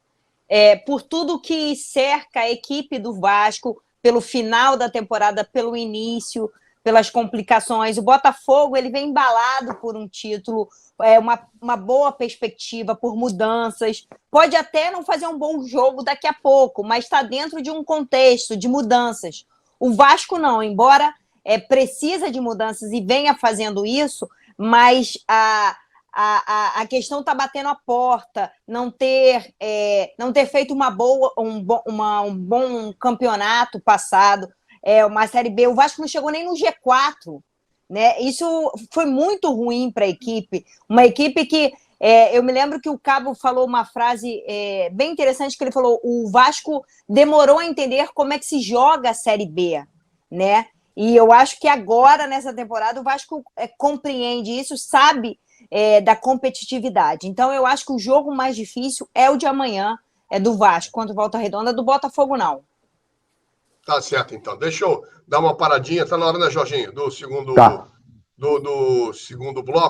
Por tudo que cerca a equipe do Vasco, pelo final da temporada, pelo início, pelas complicações. O Botafogo ele vem embalado por um título, uma boa perspectiva, por mudanças. Pode até não fazer um bom jogo daqui a pouco, mas está dentro de um contexto de mudanças. O Vasco não, embora precisa de mudanças e venha fazendo isso, mas a questão está batendo a porta, não ter feito um bom campeonato passado, uma Série B. O Vasco não chegou nem no G4, né? Isso foi muito ruim para a equipe. Uma equipe que eu me lembro que o Cabo falou uma frase bem interessante, que ele falou: o Vasco demorou a entender como é que se joga a Série B, né? E eu acho que agora, nessa temporada, o Vasco compreende isso, sabe da competitividade. Então, eu acho que o jogo mais difícil é o de amanhã, do Vasco contra o Volta Redonda, do Botafogo não. Tá certo, então. Deixa eu dar uma paradinha. Tá na hora, né, Jorginho? Do segundo bloco.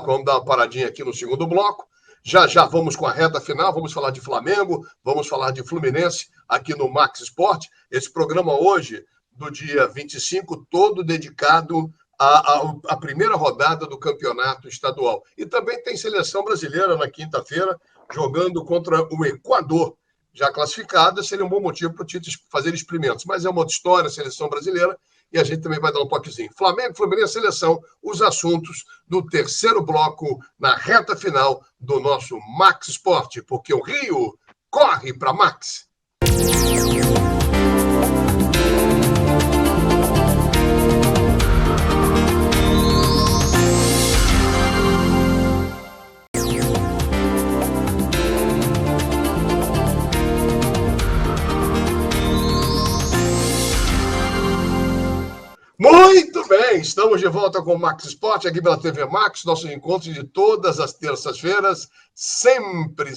Vamos dar uma paradinha aqui no segundo bloco. Já vamos com a reta final. Vamos falar de Flamengo, vamos falar de Fluminense aqui no Max Sport. Esse programa hoje, do dia 25, todo dedicado à primeira rodada do campeonato estadual. E também tem seleção brasileira na quinta-feira, jogando contra o Equador. Já classificada, seria um bom motivo para o Tite fazer experimentos. Mas é uma outra história, a seleção brasileira, e a gente também vai dar um toquezinho. Flamengo, Fluminense, seleção, os assuntos do terceiro bloco na reta final do nosso Max Sport, porque o Rio corre para Max. Muito bem, estamos de volta com o Max Sport, aqui pela TV Max, nosso encontro de todas as terças-feiras, sempre,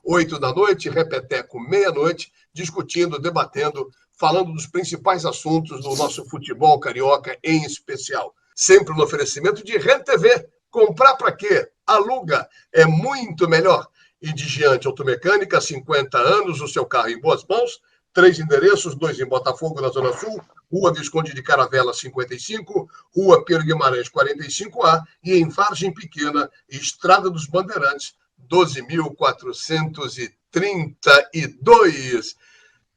8 da noite, repeteco, meia-noite, discutindo, debatendo, falando dos principais assuntos do nosso futebol carioca em especial. Sempre no oferecimento de RenTV. Comprar para quê? Aluga, é muito melhor. E de Giante Automecânica, 50 anos, o seu carro em boas mãos, 3 endereços, 2 em Botafogo, na Zona Sul, Rua Visconde de Caravela, 55, Rua Pedro Guimarães, 45A, e em Vargem Pequena, Estrada dos Bandeirantes, 12.432.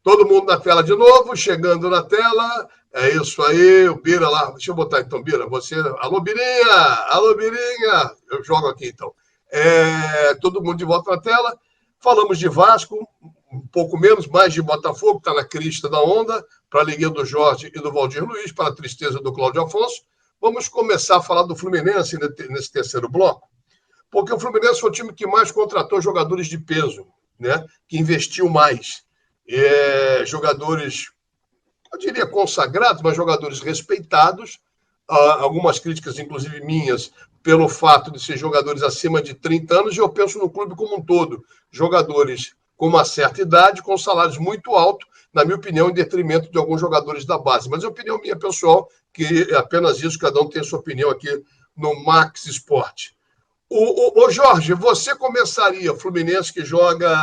Todo mundo na tela de novo, chegando na tela. É isso aí, o Bira lá. Deixa eu botar então, Bira, você... Alô, Birinha! Alô, Birinha! Eu jogo aqui então. Todo mundo de volta na tela. Falamos de Vasco, um pouco menos, mais de Botafogo, está na crista da onda, para a alegria do Jorge e do Valdir Luiz, para a tristeza do Cláudio Afonso. Vamos começar a falar do Fluminense nesse terceiro bloco, porque o Fluminense foi o time que mais contratou jogadores de peso, né? Que investiu mais. Jogadores, eu diria consagrados, mas jogadores respeitados, algumas críticas, inclusive minhas, pelo fato de ser jogadores acima de 30 anos, e eu penso no clube como um todo, jogadores com uma certa idade, com salários muito altos, na minha opinião, em detrimento de alguns jogadores da base. Mas é opinião minha pessoal, que é apenas isso, cada um tem a sua opinião aqui no Max Sport. Ô Jorge, você começaria, Fluminense que joga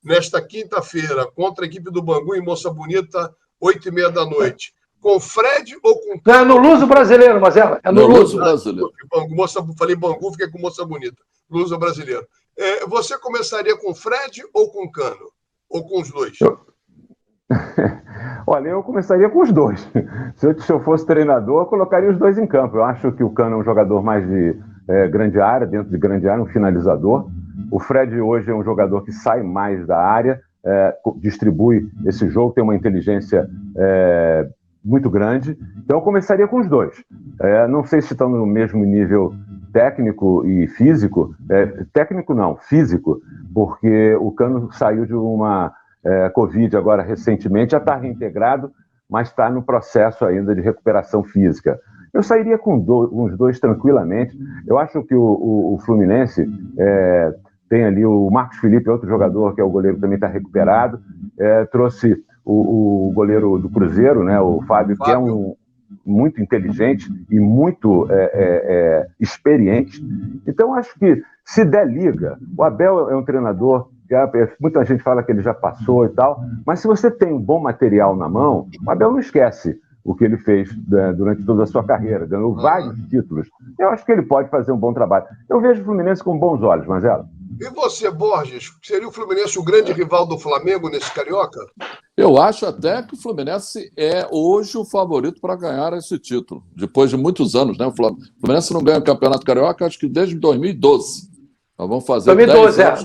nesta quinta-feira contra a equipe do Bangu em Moça Bonita, 8h30 da noite, com Fred ou com... Não, é no Luso Brasileiro, Mazela. É no Luso Brasileiro. Falei Bangu, fiquei com Moça Bonita. Luso Brasileiro. Você começaria com Fred ou com Cano? Ou com os dois? Olha, eu começaria com os dois. Se eu fosse treinador, eu colocaria os dois em campo. Eu acho que o Cano é um jogador mais de grande área, dentro de grande área, um finalizador. O Fred hoje é um jogador que sai mais da área, distribui esse jogo, tem uma inteligência muito grande. Então eu começaria com os dois. Não sei se estão no mesmo nível técnico e físico. Técnico não, físico, porque o Cano saiu de uma Covid agora recentemente, já está reintegrado, mas está no processo ainda de recuperação física. Eu sairia com uns dois tranquilamente. Eu acho que o Fluminense tem ali o Marcos Felipe, outro jogador que é o goleiro que também está recuperado. Trouxe o goleiro do Cruzeiro, né, o Fábio, que é muito inteligente e muito experiente. Então, acho que se der liga, o Abel é um treinador, muita gente fala que ele já passou e tal, mas se você tem um bom material na mão, o Abel não esquece o que ele fez durante toda a sua carreira, ganhou vários títulos. Eu acho que ele pode fazer um bom trabalho. Eu vejo o Fluminense com bons olhos, Marcelo. E você, Borges, seria o Fluminense o grande rival do Flamengo nesse Carioca? Eu acho até que o Fluminense é hoje o favorito para ganhar esse título, depois de muitos anos, né? O Fluminense não ganha o Campeonato Carioca, acho que desde 2012. Nós vamos fazer 2012,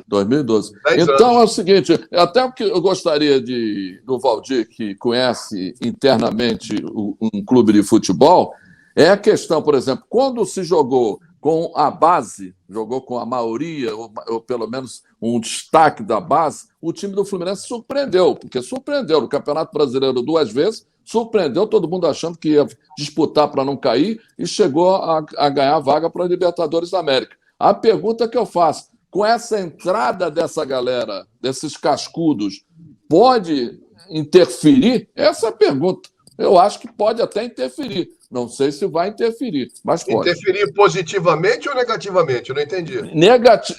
2012. Então é o seguinte, até o que eu gostaria do Valdir, que conhece internamente um clube de futebol, é a questão, por exemplo, quando se jogou com a base, jogou com a maioria, ou pelo menos um destaque da base, o time do Fluminense surpreendeu, porque surpreendeu no Campeonato Brasileiro 2 vezes, surpreendeu todo mundo achando que ia disputar para não cair e chegou a ganhar vaga para a Libertadores da América. A pergunta que eu faço, com essa entrada dessa galera, desses cascudos, pode interferir? Essa é a pergunta. Eu acho que pode até interferir. Não sei se vai interferir, mas pode. Interferir positivamente ou negativamente? Eu não entendi.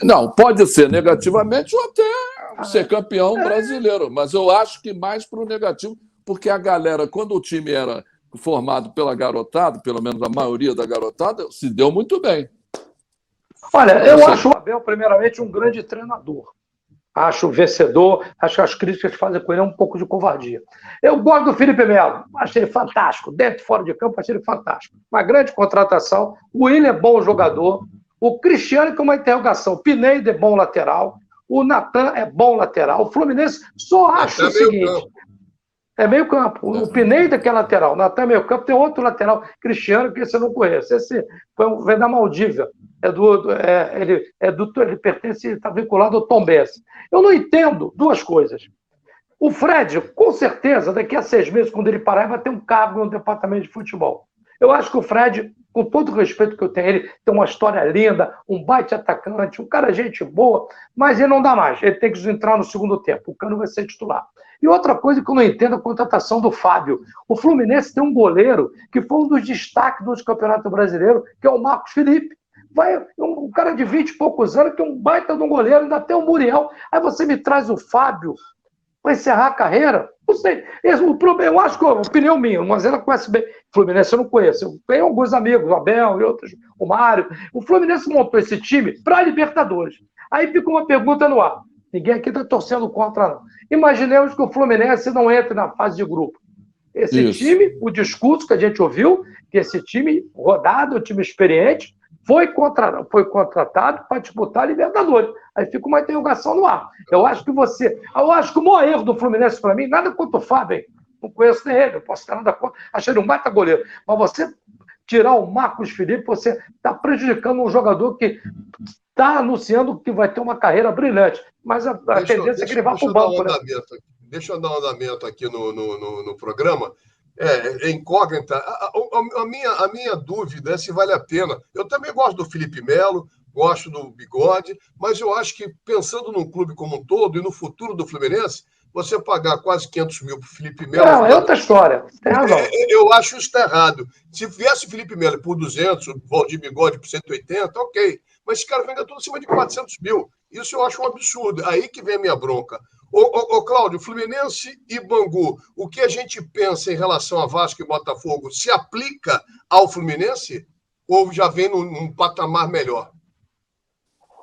Não, pode ser negativamente ou até ser campeão brasileiro. Mas eu acho que mais para o negativo, porque a galera, quando o time era formado pela garotada, pelo menos a maioria da garotada, se deu muito bem. Olha, eu acho o Abel, primeiramente, um grande treinador. Acho vencedor, acho que as críticas que fazem com ele é um pouco de covardia. Eu gosto do Felipe Melo, achei ele fantástico. Dentro e fora de campo, achei ele fantástico. Uma grande contratação. O Willian é bom jogador. O Cristiano, que é uma interrogação. O Pineda é bom lateral. O Natan é bom lateral. O Fluminense só acha o seguinte... É meio campo. O Pineda que é lateral. O Natan é meio campo. Tem outro lateral, Cristiano, que você não conhece. Esse vem da Maldívia. Ele pertence, está vinculado ao Tombense. Eu não entendo duas coisas. O Fred, com certeza, daqui a 6 meses, quando ele parar, vai ter um cargo no departamento de futebol. Eu acho que o Fred, com todo o respeito que eu tenho, ele tem uma história linda, um baita atacante, um cara gente boa, mas ele não dá mais. Ele tem que entrar no segundo tempo. O Cano vai ser titular. E outra coisa que eu não entendo é a contratação do Fábio. O Fluminense tem um goleiro que foi um dos destaques do Campeonato Brasileiro, que é o Marcos Felipe. Um cara de 20 e poucos anos, que é um baita de um goleiro, ainda tem o Muriel. Aí você me traz o Fábio para encerrar a carreira? Não sei. Eu acho que, opinião minha, mas ela conhece bem. O Fluminense eu não conheço. Eu tenho alguns amigos, o Abel e outros, o Mário. O Fluminense montou esse time para a Libertadores. Aí fica uma pergunta no ar. Ninguém aqui está torcendo contra, não. Imaginemos que o Fluminense não entre na fase de grupo. Esse time, o discurso que a gente ouviu, que esse time rodado, um time experiente, foi contratado para disputar a Libertadores. Aí fica uma interrogação no ar. Eu acho que o maior erro do Fluminense, para mim, nada contra o Fábio, hein? Não conheço nem ele, não posso ter nada contra. Achei ele um baita goleiro. Mas você tirar o Marcos Felipe, você está prejudicando um jogador que está anunciando que vai ter uma carreira brilhante. Mas a tendência é que ele vá para o banco. Deixa eu dar um andamento aqui no programa. É incógnita. A minha dúvida é se vale a pena. Eu também gosto do Felipe Melo, gosto do Bigode, mas eu acho que, pensando num clube como um todo e no futuro do Fluminense, você pagar quase 500 mil para o Felipe Melo... Não, é outra história. Tem razão. Eu acho isso errado. Se viesse o Felipe Melo por 200, o Valdir Bigode por 180, ok. Mas esse cara vem tudo acima de 400 mil. Isso eu acho um absurdo. Aí que vem a minha bronca. Ô Cláudio, Fluminense e Bangu, o que a gente pensa em relação a Vasco e Botafogo se aplica ao Fluminense ou já vem num patamar melhor?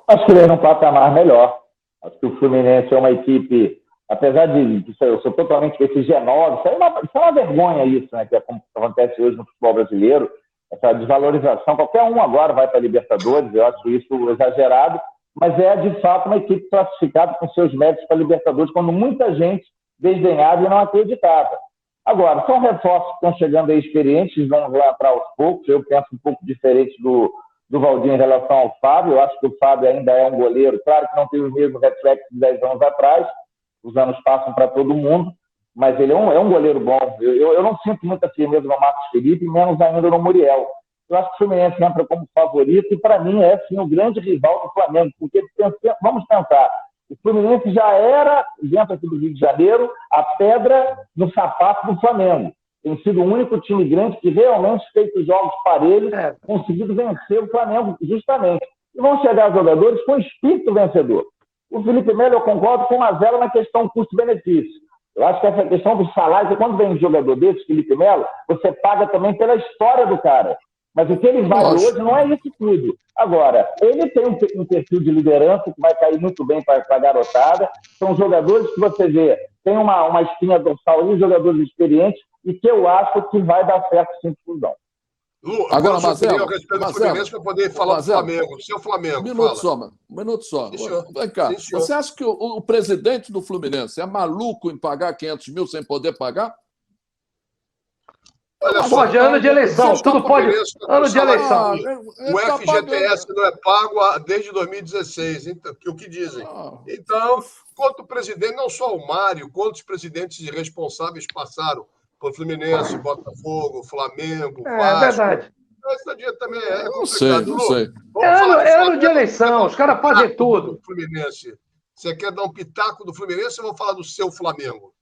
Acho que vem num patamar melhor. Acho que o Fluminense é uma equipe, apesar de eu sou totalmente esse G9, isso é uma vergonha isso, né, que acontece hoje no futebol brasileiro, essa desvalorização. Qualquer um agora vai para a Libertadores, eu acho isso exagerado, mas é, de fato, uma equipe classificada com seus méritos para a Libertadores, quando muita gente desdenhava e não acreditava. Agora, são reforços que estão chegando aí experientes, vão lá para aos poucos. Eu penso um pouco diferente do do Valdir em relação ao Fábio. Eu acho que o Fábio ainda é um goleiro, claro que não tem o mesmo reflexo de 10 anos atrás, os anos passam para todo mundo, mas ele é um goleiro bom. Eu não sinto muita firmeza no Marcos Felipe, menos ainda no Muriel. Eu acho que o Fluminense entra como favorito e, para mim, é sim o grande rival do Flamengo, porque vamos pensar, o Fluminense já era, dentro aqui do Rio de Janeiro, a pedra no sapato do Flamengo. Tem sido o único time grande que realmente fez os jogos parelhos, conseguido vencer o Flamengo, justamente. E vão chegar jogadores com espírito vencedor. O Felipe Melo, eu concordo com o Mazella na questão custo-benefício. Eu acho que essa questão do salário, quando vem um jogador desse, Felipe Melo, você paga também pela história do cara. Mas o que ele vale hoje não é isso tudo. Agora, ele tem um perfil de liderança que vai cair muito bem para a garotada. São jogadores que você vê, tem uma espinha dorsal ali, jogadores experientes, e que eu acho que vai dar certo sem confusão. Agora, Marcelo, respeito Fluminense para poder falar do Flamengo. Seu Flamengo, um minuto só. Vem cá. Você acha que o presidente do Fluminense é maluco em pagar 500 mil sem poder pagar? Pode, ano de eleição, tudo pode. Ano de eleição. O FGTS não é pago desde 2016, o que dizem. Então, quanto o presidente, não só o Mário, quantos presidentes e responsáveis passaram por Fluminense, Botafogo, Flamengo, Vasco. É verdade. Esse dia também é complicado. Não sei. É ano de eleição, os caras fazem tudo. Fluminense. Você quer dar um pitaco do Fluminense ou vou falar do seu Flamengo?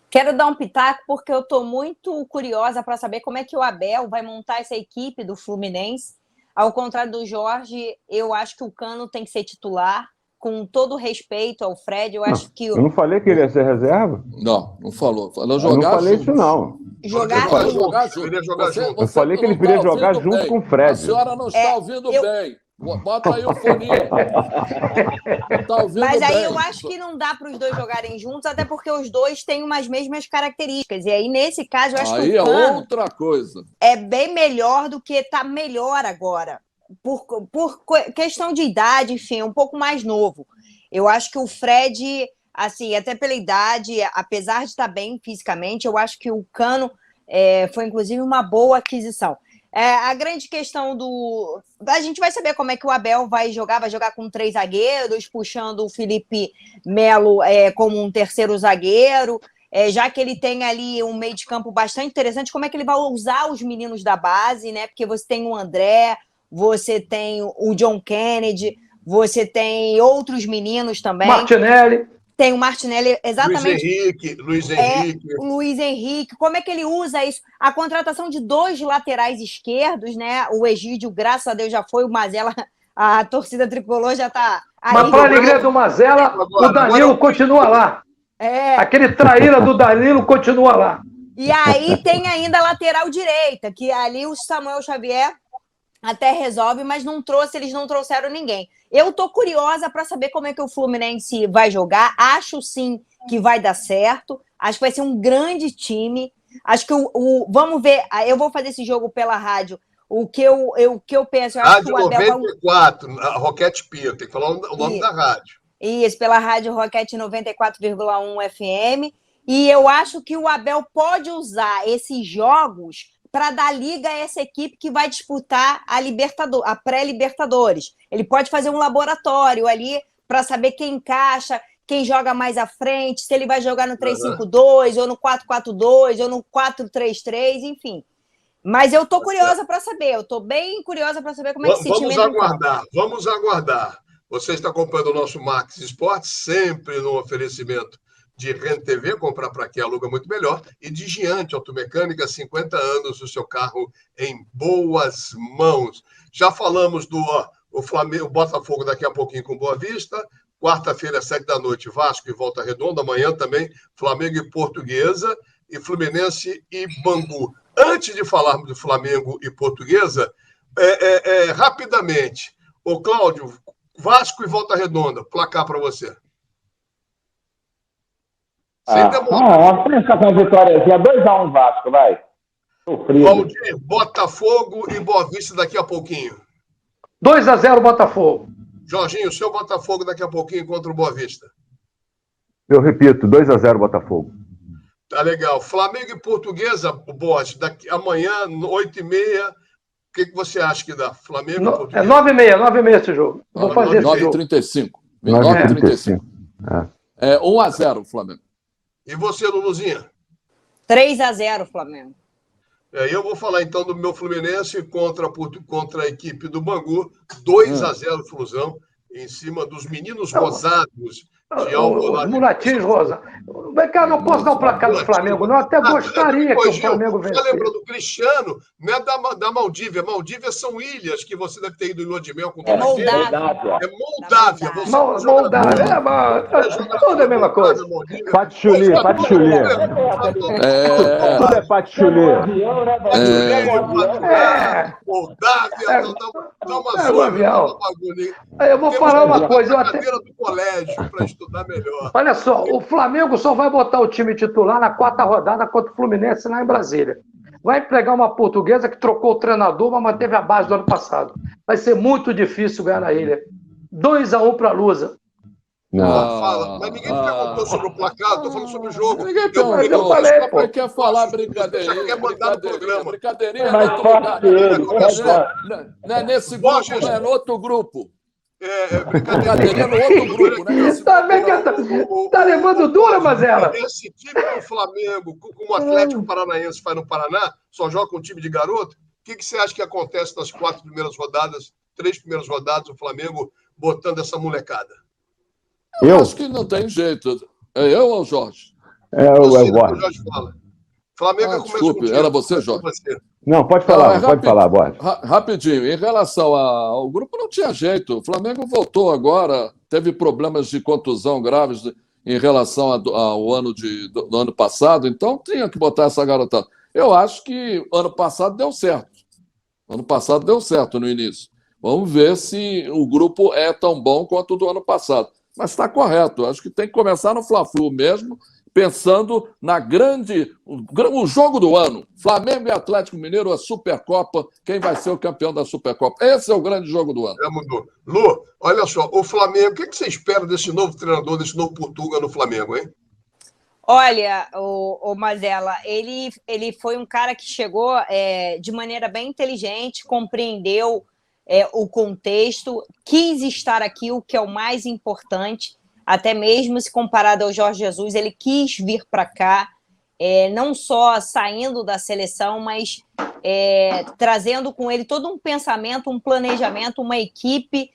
Quero dar um pitaco porque eu estou muito curiosa para saber como é que o Abel vai montar essa equipe do Fluminense. Ao contrário do Jorge, eu acho que o Cano tem que ser titular, com todo respeito ao Fred. Eu acho que... Eu não falei que ele ia ser reserva? Não falou. Falou jogar. Eu não falei isso, não. Jogar junto. Eu falei que ele queria jogar junto com o Fred. A senhora não está ouvindo bem. Bota aí o foninho. Tá ouvindo Mas aí bem. eu acho que não dá para os dois jogarem juntos, até porque os dois têm umas mesmas características. E aí, nesse caso, eu acho que o Cano é outra coisa. É bem melhor do que tá melhor agora. Por questão de idade, enfim, um pouco mais novo. Eu acho que o Fred, assim, até pela idade, apesar de estar bem fisicamente, eu acho que o Cano foi, inclusive, uma boa aquisição. A grande questão a gente vai saber como é que o Abel vai jogar com 3 zagueiros, puxando o Felipe Melo como um terceiro zagueiro, já que ele tem ali um meio de campo bastante interessante, como é que ele vai usar os meninos da base, né? Porque você tem o André, você tem o John Kennedy, você tem outros meninos também. Martinelli. Tem o Martinelli, exatamente. Luiz Henrique. Como é que ele usa isso? A contratação de 2 laterais esquerdos, né? O Egídio, graças a Deus, já foi. O Mazella, a torcida tricolor já está... Mas para a alegria do Mazella, o Danilo continua lá. Aquele traíra do Danilo continua lá. E aí tem ainda a lateral direita, que ali o Samuel Xavier até resolve, mas eles não trouxeram ninguém. Eu tô curiosa para saber como é que o Fluminense vai jogar. Acho sim que vai dar certo. Acho que vai ser um grande time. Acho que vamos ver. Eu vou fazer esse jogo pela rádio. O que eu penso, eu acho que o Abel 94, a Roquete Pia, tem que falar o nome da rádio. Isso, pela rádio Roquete 94,1 FM. E eu acho que o Abel pode usar esses jogos para dar liga a essa equipe que vai disputar a pré-Libertadores. Ele pode fazer um laboratório ali para saber quem encaixa, quem joga mais à frente, se ele vai jogar no 3-5-2, ou no 4-4-2, ou no 4-3-3, enfim. Mas eu estou curiosa para saber, eu estou bem curiosa para saber como é que esse time... Vamos aguardar. Você está acompanhando o nosso Max Esportes, sempre no oferecimento de Rent TV, comprar para quê? Aluga muito melhor, e de Giante Automecânica, 50 anos, o seu carro em boas mãos. Já falamos do Flamengo, Botafogo daqui a pouquinho com Boa Vista, quarta-feira, 7h, Vasco e Volta Redonda, amanhã também Flamengo e Portuguesa, e Fluminense e Bangu. Antes de falarmos de Flamengo e Portuguesa, rapidamente, Cláudio, Vasco e Volta Redonda, placar para você. Vamos pensar com a vitóriazinha. 2-1 Vasco, vai. Valdir, Botafogo e Boa Vista daqui a pouquinho. 2-0 Botafogo. Jorginho, o seu Botafogo daqui a pouquinho contra o Boa Vista. Eu repito, 2-0 Botafogo. Tá legal. Flamengo e Portuguesa, Borges, amanhã, 8h30, que você acha que dá? Flamengo? É 9,6 esse jogo. Vou fazer esse jogo. 9,35. 9,35. 1-0 Flamengo. E você, Luluzinha? 3-0 Flamengo. Eu vou falar então do meu Fluminense contra a equipe do Bangu. 2-0 Flusão, em cima dos meninos rosados de Alvorada. Os mulatins rosa. Cara, não posso dar o placar do Flamengo, não. Até gostaria que o Flamengo vencesse. Você lembra do Cristiano? Não é da Maldívia. Maldívia são ilhas que você deve ter ido em Lua de Mel com É Moldávia. É Moldávia. Moldávia. Tudo é a mesma coisa. Patichuli. Tudo é patichuli. Moldávia. Dá uma zona. Eu vou falar uma coisa. Do colégio para estudar melhor. Olha só, o Flamengo só vai botar o time titular na 4ª rodada contra o Fluminense lá em Brasília. Vai pegar uma portuguesa que trocou o treinador, mas manteve a base do ano passado. Vai ser muito difícil ganhar na ilha. 2-1 para a Lusa. Mas ninguém perguntou sobre o placar, estou falando sobre o jogo. Ninguém perguntou. Eu falei, pô. Quer falar brincadeirinha. Quer mandar no programa. Brincadeirinha Mas não é nesse grupo, não é no outro grupo. Brincadeira no outro grupo, né? Tá levando dura, Mazela? Esse time do Flamengo, como o Atlético Paranaense faz no Paraná, só joga com um time de garoto. O que você acha que acontece nas 3 primeiras rodadas, o Flamengo botando essa molecada? Eu acho que não tem jeito. É eu ou o Jorge? O Jorge fala. Flamengo desculpe, era você, Jorge. Não, pode falar, Borges. Rapidinho, em relação ao grupo, não tinha jeito. O Flamengo voltou agora, teve problemas de contusão graves em relação ao ano do ano passado, então tinha que botar essa garotada. Eu acho que ano passado deu certo. Ano passado deu certo no início. Vamos ver se o grupo é tão bom quanto o do ano passado. Mas está correto, acho que tem que começar no Fla-Flu mesmo, pensando o jogo do ano. Flamengo e Atlético Mineiro, a Supercopa, quem vai ser o campeão da Supercopa. Esse é o grande jogo do ano. Mudou. Lu, olha só, o Flamengo, o que você espera desse novo treinador, desse novo Portuga no Flamengo, hein? Olha, o Mazela, ele foi um cara que chegou de maneira bem inteligente, compreendeu o contexto, quis estar aqui, o que é o mais importante, até mesmo se comparado ao Jorge Jesus, ele quis vir para cá, não só saindo da seleção, mas trazendo com ele todo um pensamento, um planejamento, uma equipe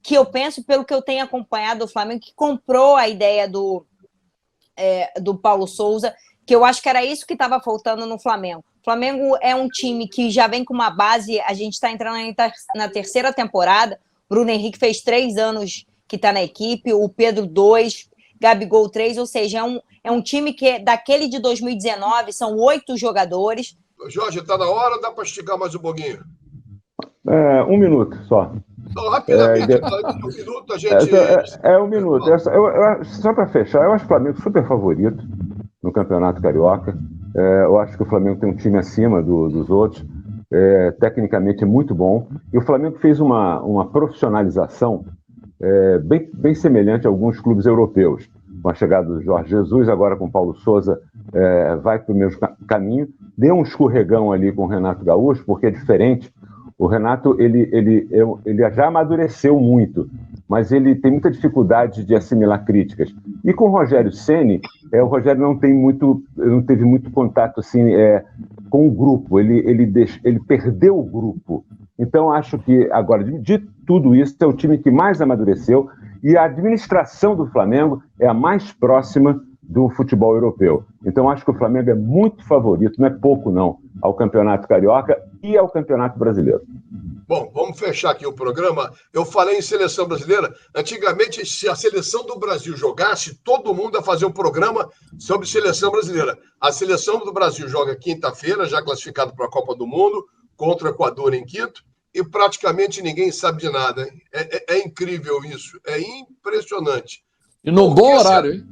que eu penso, pelo que eu tenho acompanhado do Flamengo, que comprou a ideia do Paulo Souza, que eu acho que era isso que estava faltando no Flamengo. O Flamengo é um time que já vem com uma base, a gente está entrando na 3ª temporada, Bruno Henrique fez 3 anos que está na equipe, o Pedro 2, Gabigol 3, ou seja, é um time que daquele de 2019, são 8 jogadores. Jorge, está na hora ou dá para esticar mais um pouquinho? 1 minuto só. Então, rapidamente, um minuto a gente... 1 minuto. Só para fechar, eu acho o Flamengo super favorito no Campeonato Carioca. Eu acho que o Flamengo tem um time acima dos outros. Tecnicamente é muito bom. E o Flamengo fez uma profissionalização bem semelhante a alguns clubes europeus. Com a chegada do Jorge Jesus, agora com o Paulo Souza, vai para o mesmo caminho. Deu um escorregão ali com o Renato Gaúcho, porque é diferente. O Renato, ele já amadureceu muito, mas ele tem muita dificuldade de assimilar críticas. E com o Rogério Ceni, o Rogério não teve muito contato assim, com o grupo, ele perdeu o grupo. Então, acho que, agora, de tudo isso, é o time que mais amadureceu e a administração do Flamengo é a mais próxima do futebol europeu. Então, acho que o Flamengo é muito favorito, não é pouco, não, ao Campeonato Carioca e ao Campeonato Brasileiro. Bom, vamos fechar aqui o programa. Eu falei em seleção brasileira. Antigamente, se a seleção do Brasil jogasse, todo mundo ia fazer um programa sobre seleção brasileira. A seleção do Brasil joga quinta-feira, já classificado para a Copa do Mundo, contra o Equador em quinto, e praticamente ninguém sabe de nada. Hein? É incrível isso, é impressionante. E num bom horário, hein?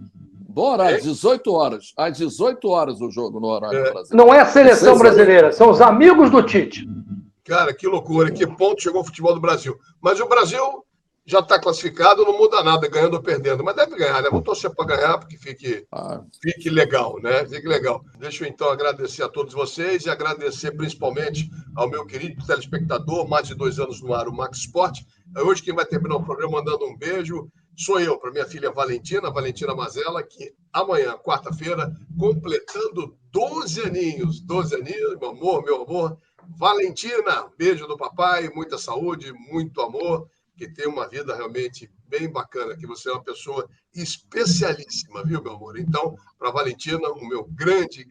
Bom horário, 18 horas. Às 18 horas o jogo no horário brasileiro. Não é a seleção brasileira, são os amigos do Tite. Cara, que loucura, que ponto chegou o futebol do Brasil. Mas o Brasil já está classificado, não muda nada, ganhando ou perdendo. Mas deve ganhar, né? Vou torcer para ganhar, porque fique legal, né? Fique legal. Deixa eu, então, agradecer a todos vocês e agradecer principalmente ao meu querido telespectador, mais de 2 anos no ar, o Max Sport. Hoje quem vai terminar o programa mandando um beijo sou eu, para minha filha Valentina Mazella, que amanhã, quarta-feira, completando 12 aninhos, meu amor. Valentina, beijo do papai, muita saúde, muito amor, que tem uma vida realmente bem bacana, que você é uma pessoa especialíssima, viu, meu amor? Então, para Valentina, o meu grande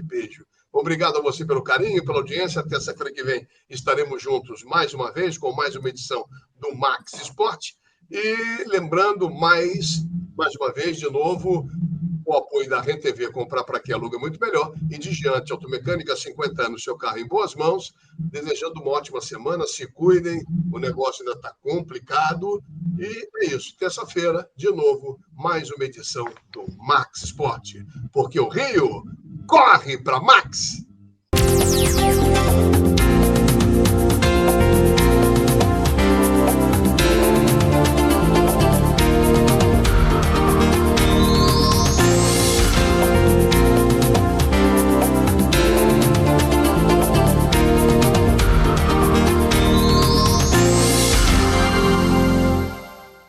beijo. Obrigado a você pelo carinho, pela audiência. Até terça-feira que vem estaremos juntos mais uma vez, com mais uma edição do Max Sport. E lembrando mais uma vez, de novo, o apoio da RenTV, comprar para quem aluga muito melhor, e de Diante Automecânica, 50 anos, seu carro em boas mãos, desejando uma ótima semana, se cuidem, o negócio ainda está complicado, e é isso, terça-feira, de novo, mais uma edição do Max Sport, porque o Rio corre para Max!